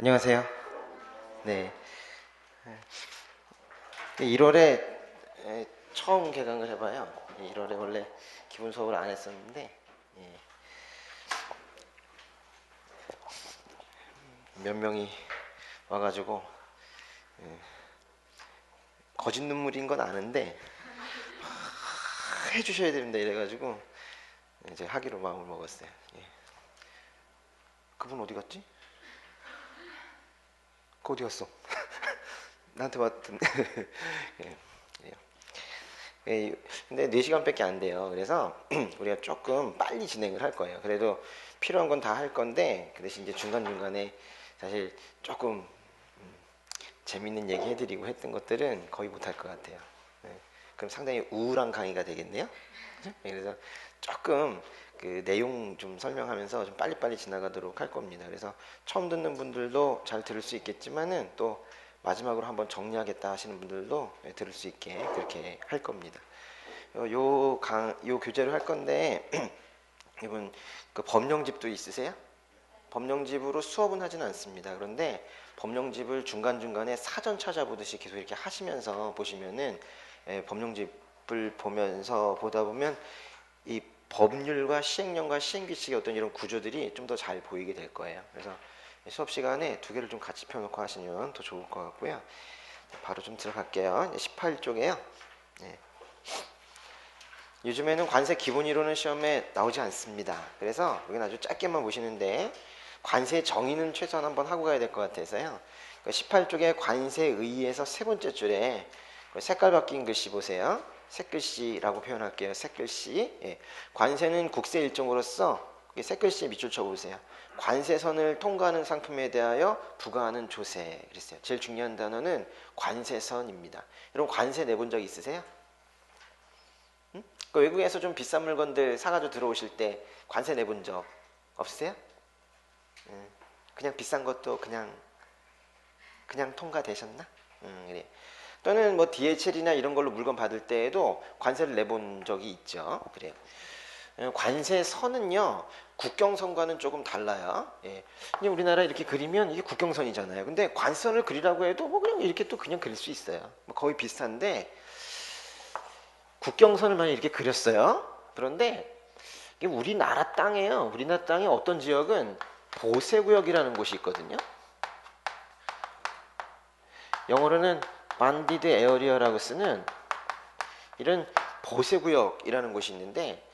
안녕하세요. 네. 1월에 처음 개강을 해봐요. 1월에 원래 기본 수업을 안 했었는데 예, 몇 명이 와가지고 거짓 눈물인 건 아는데 해주셔야 됩니다 이래가지고 이제 하기로 마음을 먹었어요. 예. 그분 어디 갔지? 그 어디 갔어? 나한테 왔던데. 예, 예. 근데 4시간밖에 안 돼요. 그래서 우리가 조금 빨리 진행을 할 거예요. 그래도 필요한 건 다 할 건데 그 대신 이제 중간중간에 사실 조금 재밌는 얘기 해드리고 했던 것들은 거의 못할 것 같아요. 네. 그럼 상당히 우울한 강의가 되겠네요. 그죠? 그래서 조금 그 내용 좀 설명하면서 좀 빨리빨리 지나가도록 할 겁니다. 그래서 처음 듣는 분들도 잘 들을 수 있겠지만은 또 마지막으로 한번 정리하겠다 하시는 분들도 들을 수 있게 그렇게 할 겁니다. 요 교재로 할 건데 이분 그 법령집도 있으세요? 법령집으로 수업은 하진 않습니다. 그런데 법령집을 중간중간에 사전 찾아보듯이 계속 이렇게 하시면서 보시면은 법령집을 보면서 보다 보면 이 법률과 시행령과 시행규칙의 어떤 이런 구조들이 좀 더 잘 보이게 될 거예요. 그래서 수업 시간에 두 개를 좀 같이 펴놓고 하시면 더 좋을 것 같고요. 바로 좀 들어갈게요. 18쪽에요. 네. 요즘에는 관세 기본이론은 시험에 나오지 않습니다. 그래서 여기는 아주 짧게만 보시는데 관세 정의는 최소한 한번 하고 가야 될 것 같아서요. 18쪽에 관세의에서 세 번째 줄에 색깔 바뀐 글씨 보세요. 색글씨라고 표현할게요. 색글씨. 예. 관세는 국세 일종으로서 색글씨에 밑줄 쳐보세요. 관세선을 통과하는 상품에 대하여 부과하는 조세. 그랬어요. 제일 중요한 단어는 관세선입니다. 여러분 관세 내본 적 있으세요? 그 외국에서 좀 비싼 물건들 사가지고 들어오실 때 관세 내본 적 없으세요? 그냥 비싼 것도 그냥 통과되셨나? 그래. 또는 뭐 DHL이나 이런 걸로 물건 받을 때에도 관세를 내본 적이 있죠. 그래요. 관세선은요 국경선과는 조금 달라요. 예. 그냥 우리나라 이렇게 그리면 이게 국경선이잖아요. 근데 관세선을 그리라고 해도 뭐 그냥 이렇게 또 그냥 그릴 수 있어요. 뭐 거의 비슷한데 국경선을 만약 이렇게 그렸어요. 그런데 이게 우리나라 땅이에요. 우리나라 땅의 어떤 지역은 보세구역이라는 곳이 있거든요. 영어로는 반디드 에어리어라고 쓰는 이런 보세구역이라는 곳이 있는데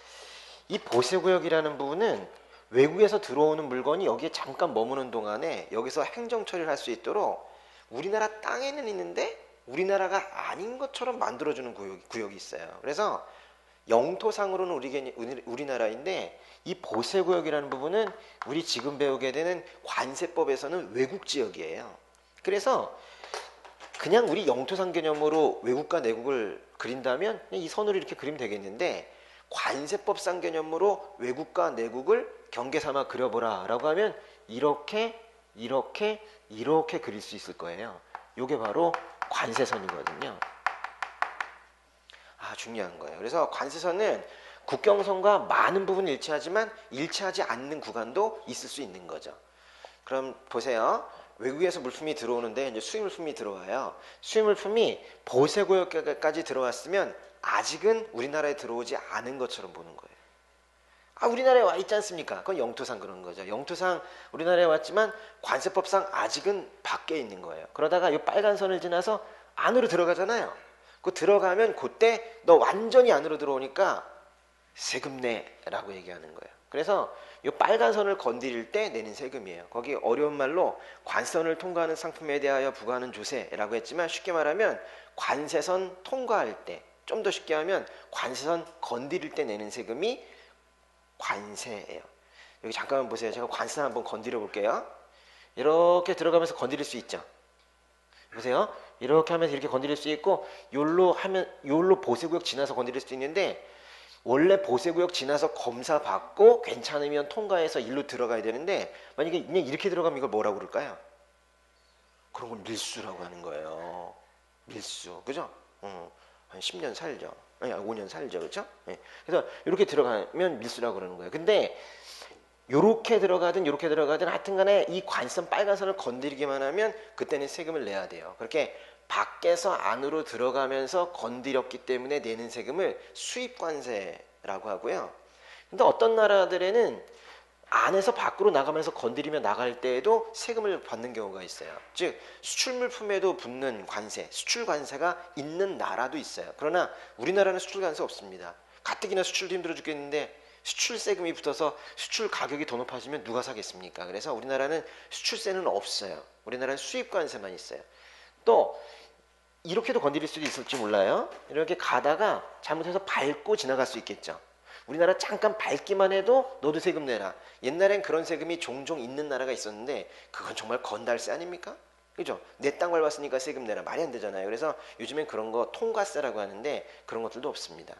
이 보세구역이라는 부분은 외국에서 들어오는 물건이 여기에 잠깐 머무는 동안에 여기서 행정 처리를 할 수 있도록 우리나라 땅에는 있는데 우리나라가 아닌 것처럼 만들어주는 구역이 있어요. 그래서 영토상으로는 우리나라인데 이 보세구역이라는 부분은 우리 지금 배우게 되는 관세법에서는 외국 지역이에요. 그래서 그냥 우리 영토상 개념으로 외국과 내국을 그린다면 이 선으로 이렇게 그리면 되겠는데 관세법상 개념으로 외국과 내국을 경계 삼아 그려보라 라고 하면 이렇게 그릴 수 있을 거예요. 이게 바로 관세선이거든요. 중요한 거예요. 그래서 관세선은 국경선과 많은 부분이 일치하지만 일치하지 않는 구간도 있을 수 있는 거죠. 그럼 보세요. 외국에서 물품이 들어오는데 이제 수입물품이 들어와요. 수입물품이 보세구역까지 들어왔으면 아직은 우리나라에 들어오지 않은 것처럼 보는 거예요. 우리나라에 와 있지 않습니까? 그건 영토상 그런 거죠. 영토상 우리나라에 왔지만 관세법상 아직은 밖에 있는 거예요. 그러다가 이 빨간 선을 지나서 안으로 들어가잖아요. 그 들어가면 그때 너 완전히 안으로 들어오니까 세금 내라고 얘기하는 거예요. 그래서 이 빨간 선을 건드릴 때 내는 세금이에요. 거기 어려운 말로 관선을 통과하는 상품에 대하여 부과하는 조세라고 했지만 쉽게 말하면 관세선 통과할 때, 좀 더 쉽게 하면 관세선 건드릴 때 내는 세금이 관세예요. 여기 잠깐만 보세요. 제가 관세선 한번 건드려 볼게요. 이렇게 들어가면서 건드릴 수 있죠. 보세요. 이렇게 하면서 이렇게 건드릴 수 있고 요로 보세구역 지나서 건드릴 수도 있는데 원래 보세구역 지나서 검사받고 괜찮으면 통과해서 일로 들어가야 되는데 만약에 그냥 이렇게 들어가면 이걸 뭐라고 그럴까요? 그런 걸 밀수라고 하는 거예요. 밀수. 그죠? 한 10년 살죠. 아니 5년 살죠. 그렇죠? 네. 그래서 이렇게 들어가면 밀수라고 그러는 거예요. 근데 요렇게 들어가든 요렇게 들어가든 하여튼 간에 이 관선 빨간 선을 건드리기만 하면 그때는 세금을 내야 돼요. 그렇게 밖에서 안으로 들어가면서 건드렸기 때문에 내는 세금을 수입관세라고 하고요. 근데 어떤 나라들에는 안에서 밖으로 나가면서 건드리며 나갈 때에도 세금을 받는 경우가 있어요. 즉 수출 물품에도 붙는 관세, 수출 관세가 있는 나라도 있어요. 그러나 우리나라는 수출 관세 없습니다. 가뜩이나 수출도 힘들어 죽겠는데 수출 세금이 붙어서 수출 가격이 더 높아지면 누가 사겠습니까? 그래서 우리나라는 수출세는 없어요. 우리나라는 수입 관세만 있어요. 또 이렇게도 건드릴 수도 있을지 몰라요. 이렇게 가다가 잘못해서 밟고 지나갈 수 있겠죠. 우리나라 잠깐 밟기만 해도 너도 세금 내라. 옛날엔 그런 세금이 종종 있는 나라가 있었는데 그건 정말 건달세 아닙니까? 그죠? 내 땅 밟았으니까 세금 내라. 말이 안 되잖아요. 그래서 요즘엔 그런 거 통과세라고 하는데 그런 것들도 없습니다.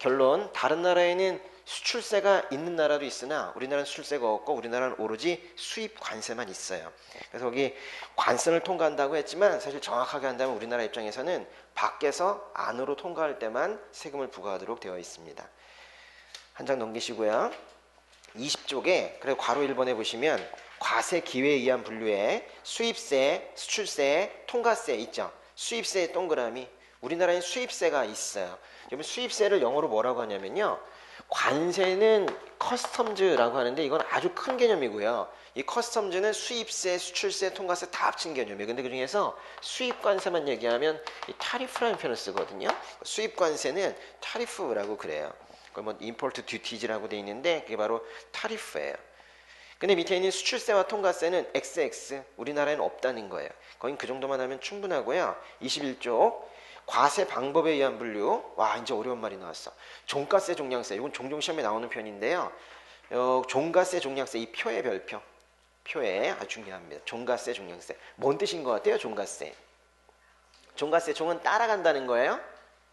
결론, 다른 나라에는 수출세가 있는 나라도 있으나 우리나라는 수출세가 없고 우리나라는 오로지 수입 관세만 있어요. 그래서 거기 관선을 통과한다고 했지만 사실 정확하게 한다면 우리나라 입장에서는 밖에서 안으로 통과할 때만 세금을 부과하도록 되어 있습니다. 한 장 넘기시고요. 20쪽에 그리고 괄호 1번에 보시면 과세 기회에 의한 분류에 수입세, 수출세, 통과세 있죠. 수입세의 동그라미. 우리나라엔 수입세가 있어요. 여러분 수입세를 영어로 뭐라고 하냐면요. 관세는 커스텀즈라고 하는데 이건 아주 큰 개념이고요. 이 커스텀즈는 수입세, 수출세, 통과세 다 합친 개념이에요. 근데 그 중에서 수입관세만 얘기하면 이 타리프라는 표현을 쓰거든요. 수입관세는 타리프라고 그래요. 그걸 뭐 임포트 듀티즈라고 돼 있는데 그게 바로 타리프예요. 근데 밑에 있는 수출세와 통과세는 XX, 우리나라에는 없다는 거예요. 거긴 그 정도만 하면 충분하고요. 21쪽 과세 방법에 의한 분류. 와, 이제 어려운 말이 나왔어. 종가세, 종량세. 이건 종종 시험에 나오는 편인데요. 종가세, 종량세 이 표의 별표. 표에 아주 중요합니다. 종가세, 종량세. 뭔 뜻인 것 같아요? 종가세. 종가세, 종은 따라간다는 거예요.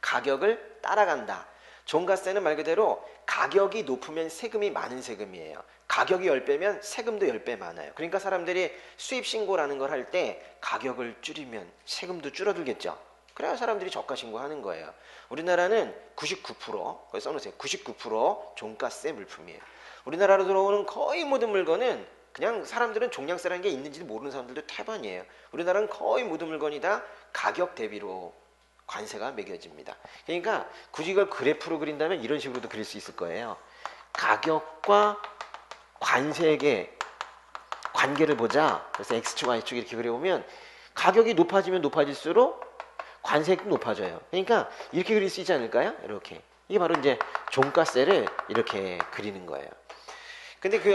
가격을 따라간다. 종가세는 말 그대로 가격이 높으면 세금이 많은 세금이에요. 가격이 10배면 세금도 10배 많아요. 그러니까 사람들이 수입신고라는 걸 할 때 가격을 줄이면 세금도 줄어들겠죠. 그래야 사람들이 저가 신고하는 거예요. 우리나라는 99%, 거기 써놓으세요. 99% 종가세 물품이에요. 우리나라로 들어오는 거의 모든 물건은 그냥 사람들은 종량세라는 게 있는지도 모르는 사람들도 태반이에요. 우리나라는 거의 모든 물건이 다 가격 대비로 관세가 매겨집니다. 그러니까 굳이 이걸 그래프로 그린다면 이런 식으로도 그릴 수 있을 거예요. 가격과 관세의 관계를 보자. 그래서 X축, Y축 이렇게 그려보면 가격이 높아지면 높아질수록 관세액도 높아져요. 그러니까 이렇게 그릴 수 있지 않을까요? 이렇게. 이게 바로 이제 종가세를 이렇게 그리는 거예요. 근데 그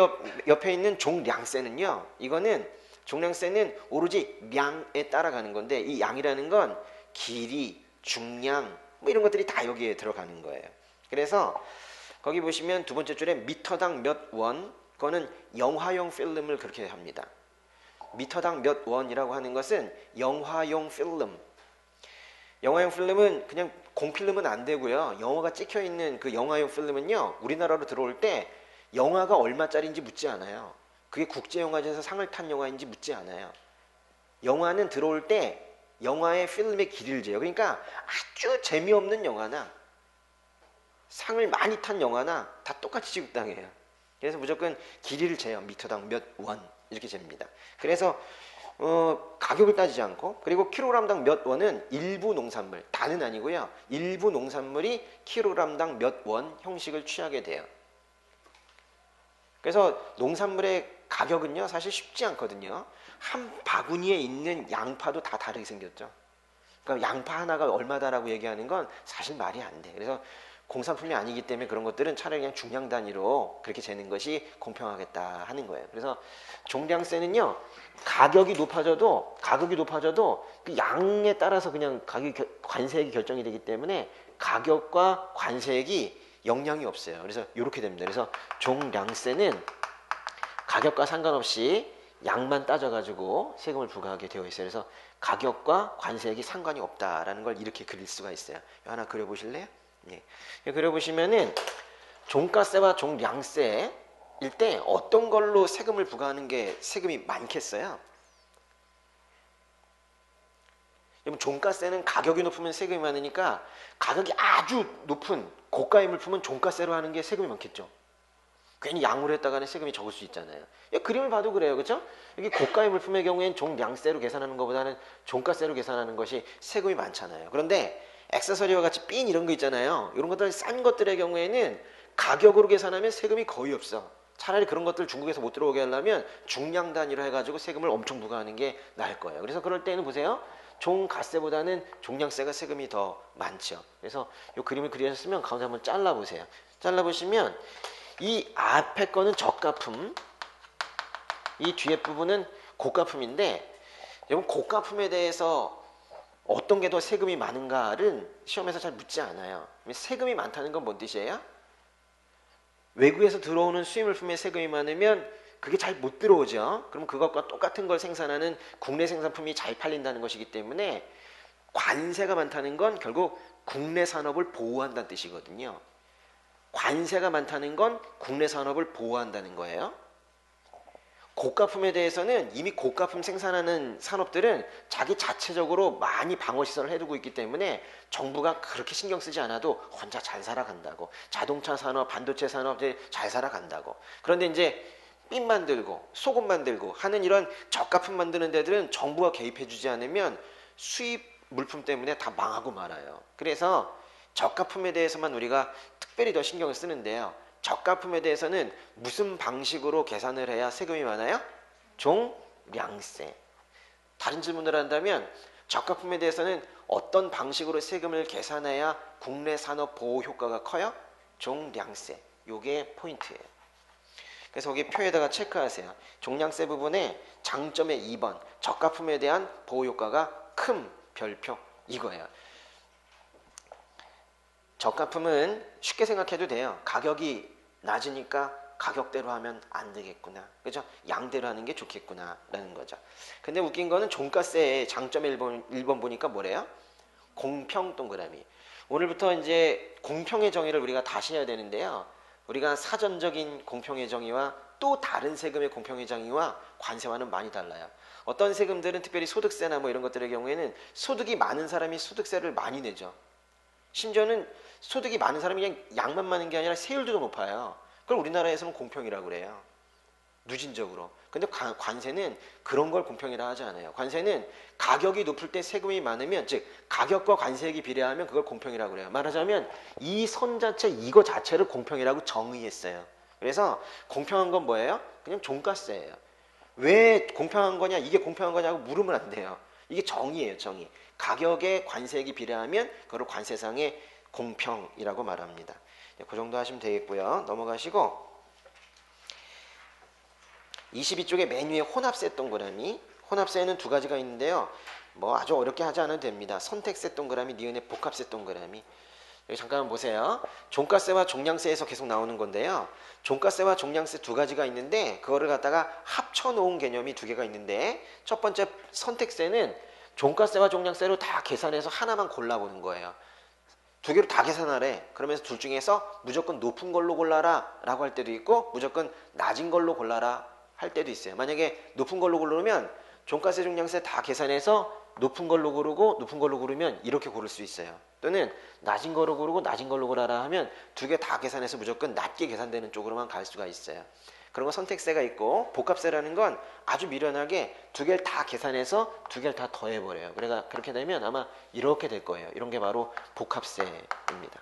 옆에 있는 종량세는요. 이거는 종량세는 오로지 량에 따라가는 건데 이 양이라는 건 길이, 중량 뭐 이런 것들이 다 여기에 들어가는 거예요. 그래서 거기 보시면 두 번째 줄에 미터당 몇 원, 그거는 영화용 필름을 그렇게 합니다. 미터당 몇 원이라고 하는 것은 영화용 필름. 영화용 필름은 그냥 공필름은 안 되고요. 영화가 찍혀 있는 그 영화용 필름은요. 우리나라로 들어올 때 영화가 얼마짜리인지 묻지 않아요. 그게 국제영화제에서 상을 탄 영화인지 묻지 않아요. 영화는 들어올 때 영화의 필름의 길이를 재요. 그러니까 아주 재미없는 영화나 상을 많이 탄 영화나 다 똑같이 취급당해요. 그래서 무조건 길이를 재요. 미터당 몇 원 이렇게 잽니다. 그래서 가격을 따지지 않고 그리고 킬로그램당 몇 원은 일부 농산물, 다는 아니고요. 일부 농산물이 킬로그램당 몇 원 형식을 취하게 돼요. 그래서 농산물의 가격은요 사실 쉽지 않거든요. 한 바구니에 있는 양파도 다 다르게 생겼죠. 그러니까 양파 하나가 얼마다라고 얘기하는 건 사실 말이 안 돼. 그래서 공산품이 아니기 때문에 그런 것들은 차라리 그냥 중량 단위로 그렇게 재는 것이 공평하겠다 하는 거예요. 그래서 종량세는요 가격이 높아져도 그 양에 따라서 그냥 관세액이 결정이 되기 때문에 가격과 관세액이 영향이 없어요. 그래서 이렇게 됩니다. 그래서 종량세는 가격과 상관없이 양만 따져가지고 세금을 부과하게 되어 있어요. 그래서 가격과 관세액이 상관이 없다라는 걸 이렇게 그릴 수가 있어요. 하나 그려보실래요? 예. 그려보시면은 종가세와 종량세일 때 어떤 걸로 세금을 부과하는 게 세금이 많겠어요? 여러분 종가세는 가격이 높으면 세금이 많으니까 가격이 아주 높은 고가의 물품은 종가세로 하는 게 세금이 많겠죠. 괜히 양으로 했다가는 세금이 적을 수 있잖아요. 그림을 봐도 그래요. 그렇죠? 여기 고가의 물품의 경우에는 종량세로 계산하는 것보다는 종가세로 계산하는 것이 세금이 많잖아요. 그런데 액세서리와 같이 핀 이런 거 있잖아요. 이런 것들 싼 것들의 경우에는 가격으로 계산하면 세금이 거의 없어. 차라리 그런 것들 중국에서 못 들어오게 하려면 중량 단위로 해가지고 세금을 엄청 부과하는 게 나을 거예요. 그래서 그럴 때는 보세요. 종가세보다는 종량세가 세금이 더 많죠. 그래서 이 그림을 그리셨으면 가운데 한번 잘라보세요. 잘라보시면 이 앞에 거는 저가품, 이 뒤에 부분은 고가품인데, 여러분 고가품에 대해서 어떤 게 더 세금이 많은가를 시험에서 잘 묻지 않아요. 세금이 많다는 건 뭔 뜻이에요? 외국에서 들어오는 수입물품에 세금이 많으면 그게 잘 못 들어오죠. 그럼 그것과 똑같은 걸 생산하는 국내 생산품이 잘 팔린다는 것이기 때문에 관세가 많다는 건 결국 국내 산업을 보호한다는 뜻이거든요. 관세가 많다는 건 국내 산업을 보호한다는 거예요. 고가품에 대해서는 이미 고가품 생산하는 산업들은 자기 자체적으로 많이 방어시설을 해두고 있기 때문에 정부가 그렇게 신경 쓰지 않아도 혼자 잘 살아간다고. 자동차 산업, 반도체 산업들 잘 살아간다고. 그런데 이제 핀 만들고 소금 만들고 하는 이런 저가품 만드는 데들은 정부가 개입해주지 않으면 수입 물품 때문에 다 망하고 말아요. 그래서 저가품에 대해서만 우리가 특별히 더 신경을 쓰는데요. 저가품에 대해서는 무슨 방식으로 계산을 해야 세금이 많아요? 종량세. 다른 질문을 한다면 저가품에 대해서는 어떤 방식으로 세금을 계산해야 국내 산업 보호 효과가 커요? 종량세. 요게 포인트예요. 그래서 여기 표에다가 체크하세요. 종량세 부분에 장점의 2번 저가품에 대한 보호 효과가 큰 별표 이거예요. 저가품은 쉽게 생각해도 돼요. 가격이 낮으니까 가격대로 하면 안 되겠구나. 그죠? 양대로 하는 게 좋겠구나 라는 거죠. 근데 웃긴 거는 종가세의 장점 1번 보니까 뭐래요? 공평 동그라미. 오늘부터 이제 공평의 정의를 우리가 다시 해야 되는데요. 우리가 사전적인 공평의 정의와 또 다른 세금의 공평의 정의와 관세와는 많이 달라요. 어떤 세금들은 특별히 소득세나 뭐 이런 것들의 경우에는 소득이 많은 사람이 소득세를 많이 내죠. 심지어는 소득이 많은 사람이 그냥 양만 많은 게 아니라 세율도 높아요. 그걸 우리나라에서는 공평이라고 그래요. 누진적으로. 근데 관세는 그런 걸 공평이라 하지 않아요. 관세는 가격이 높을 때 세금이 많으면, 즉 가격과 관세액이 비례하면 그걸 공평이라고 그래요. 말하자면 이 선 자체, 이거 자체를 공평이라고 정의했어요. 그래서 공평한 건 뭐예요? 그냥 종가세예요. 왜 공평한 거냐, 이게 공평한 거냐고 물으면 안 돼요. 이게 정의예요, 정의. 가격에 관세액이 비례하면 그걸 관세상의 공평이라고 말합니다. 그 정도 하시면 되겠고요. 넘어가시고 22쪽에 맨 위에 혼합세 동그라미. 혼합세는 두 가지가 있는데요. 뭐 아주 어렵게 하지 않아도 됩니다. 선택세 동그라미, 니은의 복합세 동그라미. 여기 잠깐 보세요. 종가세와 종량세에서 계속 나오는 건데요. 종가세와 종량세 두 가지가 있는데 그거를 갖다가 합쳐놓은 개념이 두 개가 있는데, 첫 번째 선택세는 종가세와 종량세로 다 계산해서 하나만 골라보는 거예요. 두 개로 다 계산하래. 그러면서 둘 중에서 무조건 높은 걸로 골라라 라고 할 때도 있고 무조건 낮은 걸로 골라라 할 때도 있어요. 만약에 높은 걸로 고르면 종가세 종량세 다 계산해서 높은 걸로 고르고 높은 걸로 고르면 이렇게 고를 수 있어요. 또는 낮은 걸로 고르고 낮은 걸로 고르라 하면 두 개 다 계산해서 무조건 낮게 계산되는 쪽으로만 갈 수가 있어요. 그런 건 선택세가 있고, 복합세라는 건 아주 미련하게 두 개를 다 계산해서 두 개를 다 더해버려요. 그러니까 그렇게 되면 아마 이렇게 될 거예요. 이런 게 바로 복합세입니다.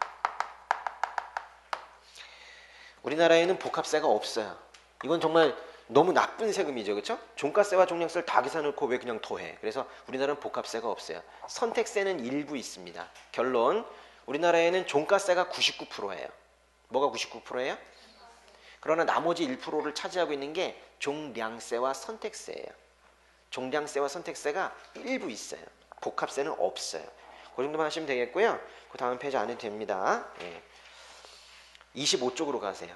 우리나라에는 복합세가 없어요. 이건 정말 너무 나쁜 세금이죠. 그렇죠? 종가세와 종량세를 다 계산해놓고 왜 그냥 더해? 그래서 우리나라는 복합세가 없어요. 선택세는 일부 있습니다. 결론, 우리나라에는 종가세가 99%예요. 뭐가 99%예요? 그러나 나머지 1%를 차지하고 있는 게 종량세와 선택세예요. 종량세와 선택세가 일부 있어요. 복합세는 없어요. 그 정도만 하시면 되겠고요. 그 다음 페이지 안 해도 됩니다. 25쪽으로 가세요.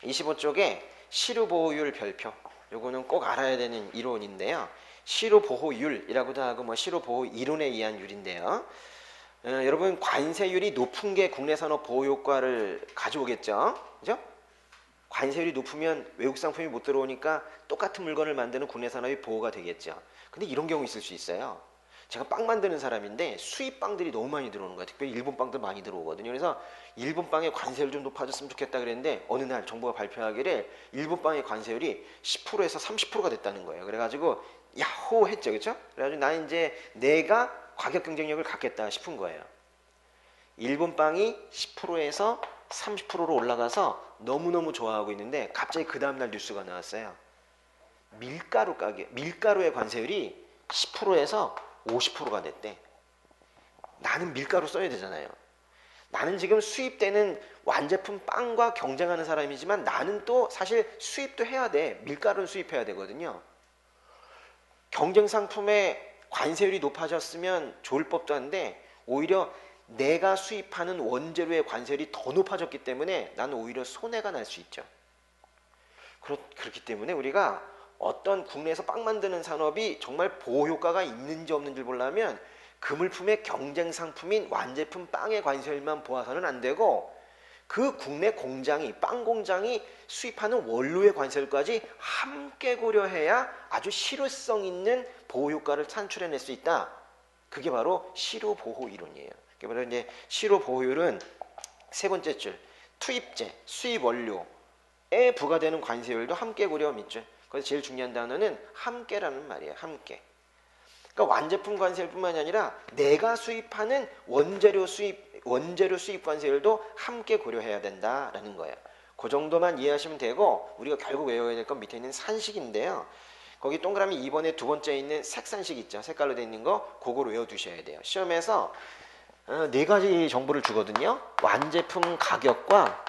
25쪽에 실효보호율 별표. 요거는 꼭 알아야 되는 이론인데요. 실효보호율이라고도 하고 뭐 실효보호 이론에 의한 율인데요. 여러분 관세율이 높은 게 국내 산업 보호 효과를 가져오겠죠. 그죠? 관세율이 높으면 외국 상품이 못 들어오니까 똑같은 물건을 만드는 국내 산업이 보호가 되겠죠. 근데 이런 경우 있을 수 있어요. 제가 빵 만드는 사람인데 수입 빵들이 너무 많이 들어오는 거야. 특별히 일본 빵들 많이 들어오거든요. 그래서 일본 빵의 관세율 좀 높아졌으면 좋겠다 그랬는데 어느 날 정부가 발표하기를 일본 빵의 관세율이 10%에서 30%가 됐다는 거예요. 그래가지고 야호 했죠, 그렇죠? 그래가지고 나 이제 내가 가격 경쟁력을 갖겠다 싶은 거예요. 일본 빵이 10%에서 30%로 올라가서 너무너무 좋아하고 있는데 갑자기 그 다음날 뉴스가 나왔어요. 밀가루의 관세율이 10%에서 50%가 됐대. 나는 밀가루 써야 되잖아요. 나는 지금 수입되는 완제품 빵과 경쟁하는 사람이지만 나는 또 사실 수입도 해야 돼. 밀가루는 수입해야 되거든요. 경쟁 상품의 관세율이 높아졌으면 좋을 법도 한데 오히려 내가 수입하는 원재료의 관세율이 더 높아졌기 때문에 나는 오히려 손해가 날 수 있죠. 그렇기 때문에 우리가 어떤 국내에서 빵 만드는 산업이 정말 보호 효과가 있는지 없는지를 보려면 그 물품의 경쟁 상품인 완제품 빵의 관세율만 보아서는 안 되고 그 국내 공장이 빵 공장이 수입하는 원료의 관세율까지 함께 고려해야 아주 실효성 있는 보호 효과를 산출해낼 수 있다. 그게 바로 실효 보호 이론이에요. 그게 바로 이제 실효 보호율은 세 번째 줄 투입재 수입 원료에 부과되는 관세율도 함께 고려 밑줄. 그래서 제일 중요한 단어는 함께라는 말이에요. 함께. 그러니까 완제품 관세율뿐만이 아니라 내가 수입하는 원재료 수입 관세율도 함께 고려해야 된다라는 거예요. 그 정도만 이해하시면 되고 우리가 결국 외워야 될 건 밑에 있는 산식인데요. 거기 동그라미 2번에 두 번째에 있는 색산식 있죠. 색깔로 되어 있는 거 그걸 외워두셔야 돼요. 시험에서 네 가지 정보를 주거든요. 완제품 가격과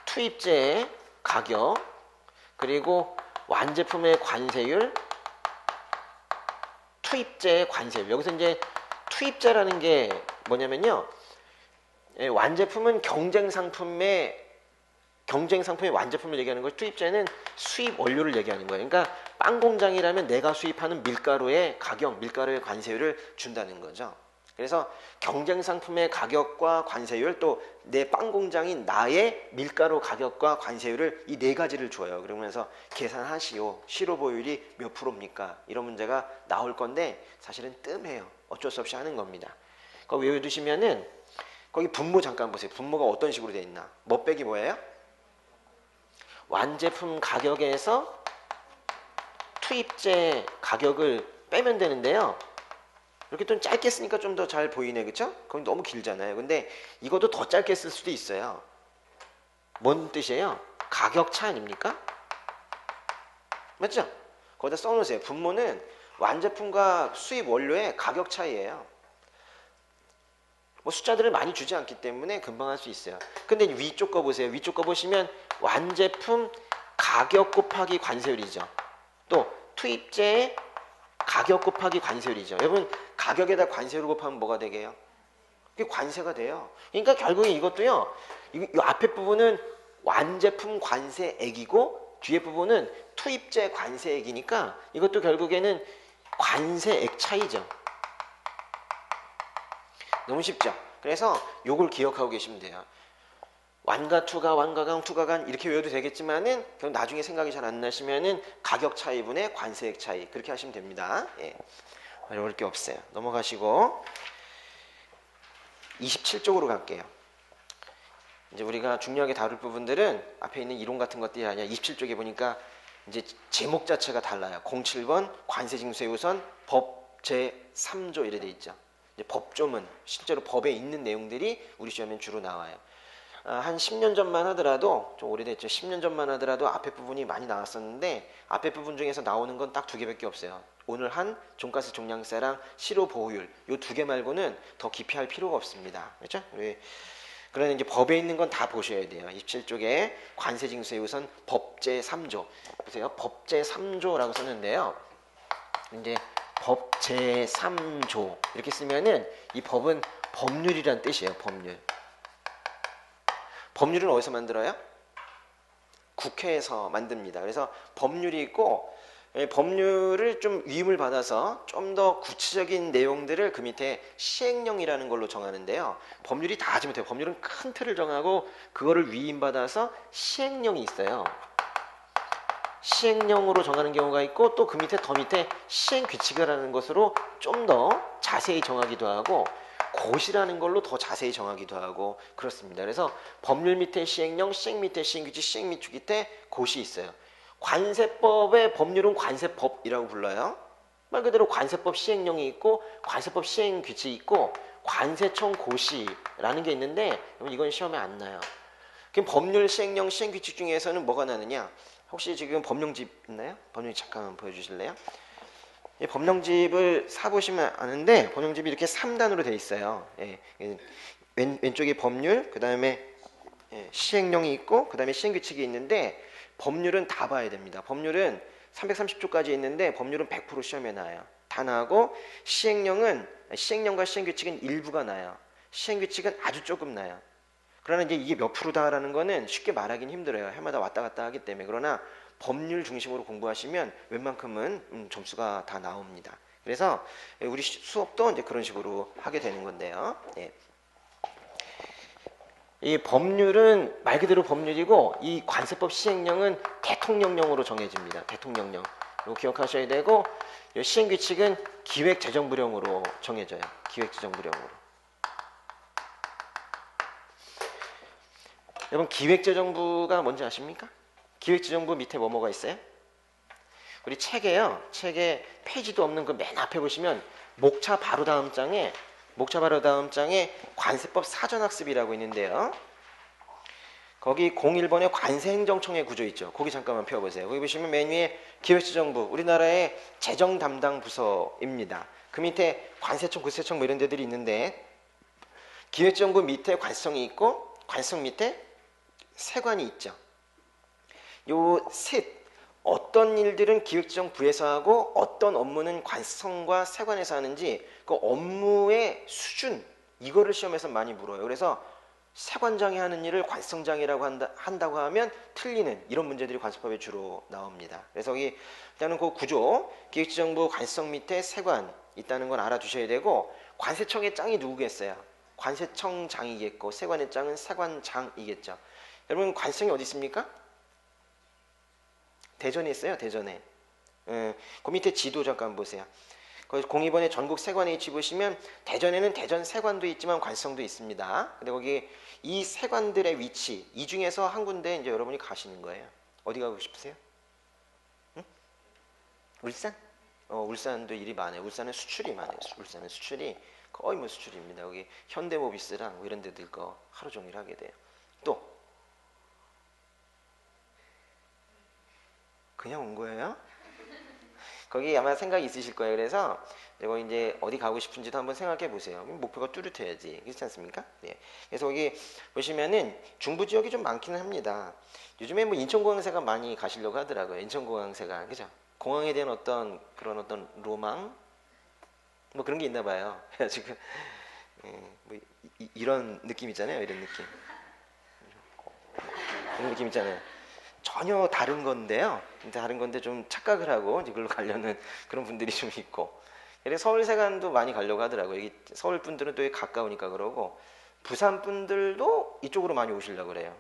투입재의 가격 그리고 완제품의 관세율 투입재의 관세율. 여기서 이제 투입재라는 게 뭐냐면요. 완제품은 경쟁 상품의 완제품을 얘기하는 거예요. 투입재는 수입 원료를 얘기하는 거예요. 그러니까 빵 공장이라면 내가 수입하는 밀가루의 가격, 밀가루의 관세율을 준다는 거죠. 그래서 경쟁 상품의 가격과 관세율 또 내 빵 공장인 나의 밀가루 가격과 관세율을 이 네 가지를 줘요. 그러면서 계산하시오. 실효보율이 몇 프로입니까? 이런 문제가 나올 건데 사실은 뜸해요. 어쩔 수 없이 하는 겁니다. 거기 외워두시면은 거기 분모 잠깐 보세요. 분모가 어떤 식으로 되어 있나? 뭐 빼기 뭐예요? 완제품 가격에서 투입재 가격을 빼면 되는데요. 이렇게 좀 짧게 쓰니까 좀 더 잘 보이네, 그쵸? 그건 너무 길잖아요. 근데 이것도 더 짧게 쓸 수도 있어요. 뭔 뜻이에요? 가격차 아닙니까? 맞죠? 거기다 써놓으세요. 분모는 완제품과 수입 원료의 가격 차이예요. 뭐 숫자들을 많이 주지 않기 때문에 금방 할 수 있어요. 근데 위쪽 거 보세요. 위쪽 거 보시면 완제품 가격 곱하기 관세율이죠. 또 투입재의 가격 곱하기 관세율이죠. 여러분 가격에다 관세율을 곱하면 뭐가 되게요? 그게 관세가 돼요. 그러니까 결국에 이것도요. 이 앞에 부분은 완제품 관세액이고 뒤에 부분은 투입재 관세액이니까 이것도 결국에는 관세액 차이죠. 너무 쉽죠? 그래서 요걸 기억하고 계시면 돼요. 완가, 투가, 완가강, 투가간 이렇게 외워도 되겠지만은 그럼 나중에 생각이 잘 안 나시면은 가격 차이분의 관세액 차이 그렇게 하시면 됩니다. 예. 어려울 게 없어요. 넘어가시고 27쪽으로 갈게요. 이제 우리가 중요하게 다룰 부분들은 앞에 있는 이론 같은 것들이 아니라 27쪽에 보니까 이제 제목 자체가 달라요. 07번 관세징수의 우선 법 제3조 이래 돼 있죠. 이제 법조문 실제로 법에 있는 내용들이 우리 시험엔 주로 나와요. 한 10년 전만 하더라도 좀 오래됐죠. 10년 전만 하더라도 앞에 부분이 많이 나왔었는데 앞에 부분 중에서 나오는 건 딱 두 개밖에 없어요. 오늘 한 종가세 종량세랑 실효보호율 요 두 개 말고는 더 깊이 할 필요가 없습니다. 그렇죠? 그러나 이제 법에 있는 건 다 보셔야 돼요. 27쪽에 관세징수의 우선 법 제3조 보세요. 법 제3조라고 썼는데요. 이제 법 제3조 이렇게 쓰면은 이 법은 법률이란 뜻이에요. 법률. 법률은 어디서 만들어요? 국회에서 만듭니다. 그래서 법률이 있고 법률을 좀 위임을 받아서 좀 더 구체적인 내용들을 그 밑에 시행령이라는 걸로 정하는데요. 법률이 다 하지 못해요. 법률은 큰 틀을 정하고 그거를 위임받아서 시행령이 있어요. 시행령으로 정하는 경우가 있고 또 그 밑에 더 밑에 시행규칙이라는 것으로 좀 더 자세히 정하기도 하고 고시라는 걸로 더 자세히 정하기도 하고 그렇습니다. 그래서 법률 밑에 시행령, 시행 밑에 시행규칙, 시행 밑에 고시 있어요. 관세법의 법률은 관세법이라고 불러요. 말 그대로 관세법 시행령이 있고 관세법 시행규칙이 있고 관세청 고시라는 게 있는데 이건 시험에 안 나요. 그럼 법률 시행령 시행규칙 중에서는 뭐가 나느냐? 혹시 지금 법령집 있나요? 법령집 잠깐만 보여주실래요? 이 법령집을 사보시면 아는데 법령집이 이렇게 3단으로 되어 있어요. 예, 왼쪽이 법률, 그 다음에 시행령이 있고 그 다음에 시행규칙이 있는데 법률은 다 봐야 됩니다. 법률은 330조까지 있는데 법률은 100% 시험에 나와요. 다 나오고 시행령과 시행규칙은 일부가 나요. 시행규칙은 아주 조금 나요. 그러나 이제 이게 몇 프로다라는 거는 쉽게 말하기는 힘들어요. 해마다 왔다 갔다 하기 때문에. 그러나 법률 중심으로 공부하시면 웬만큼은 점수가 다 나옵니다. 그래서 우리 수업도 이제 그런 식으로 하게 되는 건데요. 예. 이 법률은 말 그대로 법률이고 이 관세법 시행령은 대통령령으로 정해집니다. 대통령령. 이거 기억하셔야 되고 시행규칙은 기획재정부령으로 정해져요. 기획재정부령으로. 여러분 기획재정부가 뭔지 아십니까? 기획재정부 밑에 뭐가 있어요? 우리 책에 페이지도 없는 그 맨 앞에 보시면 목차 바로 다음 장에 관세법 사전학습이라고 있는데요. 거기 01번에 관세행정청의 구조 있죠. 거기 잠깐만 펴보세요. 거기 보시면 맨 위에 기획재정부, 우리나라의 재정 담당 부서입니다. 그 밑에 관세청, 국세청 뭐 이런 데들이 있는데 기획재정부 밑에 관세청이 있고 관세청 밑에 세관이 있죠. 요 셋 어떤 일들은 기획재정부에서 하고 어떤 업무는 관세청과 세관에서 하는지 그 업무의 수준 이거를 시험에서 많이 물어요. 그래서 세관장이 하는 일을 관세청장이라고 한다고 하면 틀리는 이런 문제들이 관세법에 주로 나옵니다. 그래서 여기 일단은 그 구조 기획재정부 관세청 밑에 세관 있다는 건 알아두셔야 되고 관세청의 짱이 누구겠어요? 관세청장이겠고 세관의 짱은 세관장이겠죠. 여러분 관세청이 어디 있습니까? 대전에 있어요. 대전에. 그 밑에 지도 잠깐 보세요. 거기 02번에 전국 세관에 위치 보시면 대전에는 대전 세관도 있지만 관세청도 있습니다. 근데 거기 이 세관들의 위치 이 중에서 한 군데 이제 여러분이 가시는 거예요. 어디 가고 싶으세요? 응? 울산? 울산도 일이 많아요. 울산은 수출이 많아요. 울산은 수출이 거의 뭐 수출입니다. 여기 현대모비스랑 뭐 이런 데들 거 하루 종일 하게 돼요. 또 그냥 온 거예요? 거기 아마 생각이 있으실 거예요. 그래서 이거 이제 어디 가고 싶은지도 한번 생각해 보세요. 목표가 뚜렷해야지. 그렇지 않습니까? 네. 그래서 거기 보시면은 중부 지역이 좀 많기는 합니다. 요즘에 뭐 인천공항세관 많이 가시려고 하더라고요. 인천공항세관. 그죠? 공항에 대한 어떤 로망? 뭐 그런 게 있나 봐요. 지금 뭐 이런 느낌 있잖아요. 이런 느낌. 그런 느낌 있잖아요. 전혀 다른 건데요. 다른 건데 좀 착각을 하고 이걸로 가려는 그런 분들이 좀 있고. 그래서 서울세관도 많이 가려고 하더라고요. 여기 서울 분들은 또 가까우니까 그러고 부산 분들도 이쪽으로 많이 오시려고 그래요.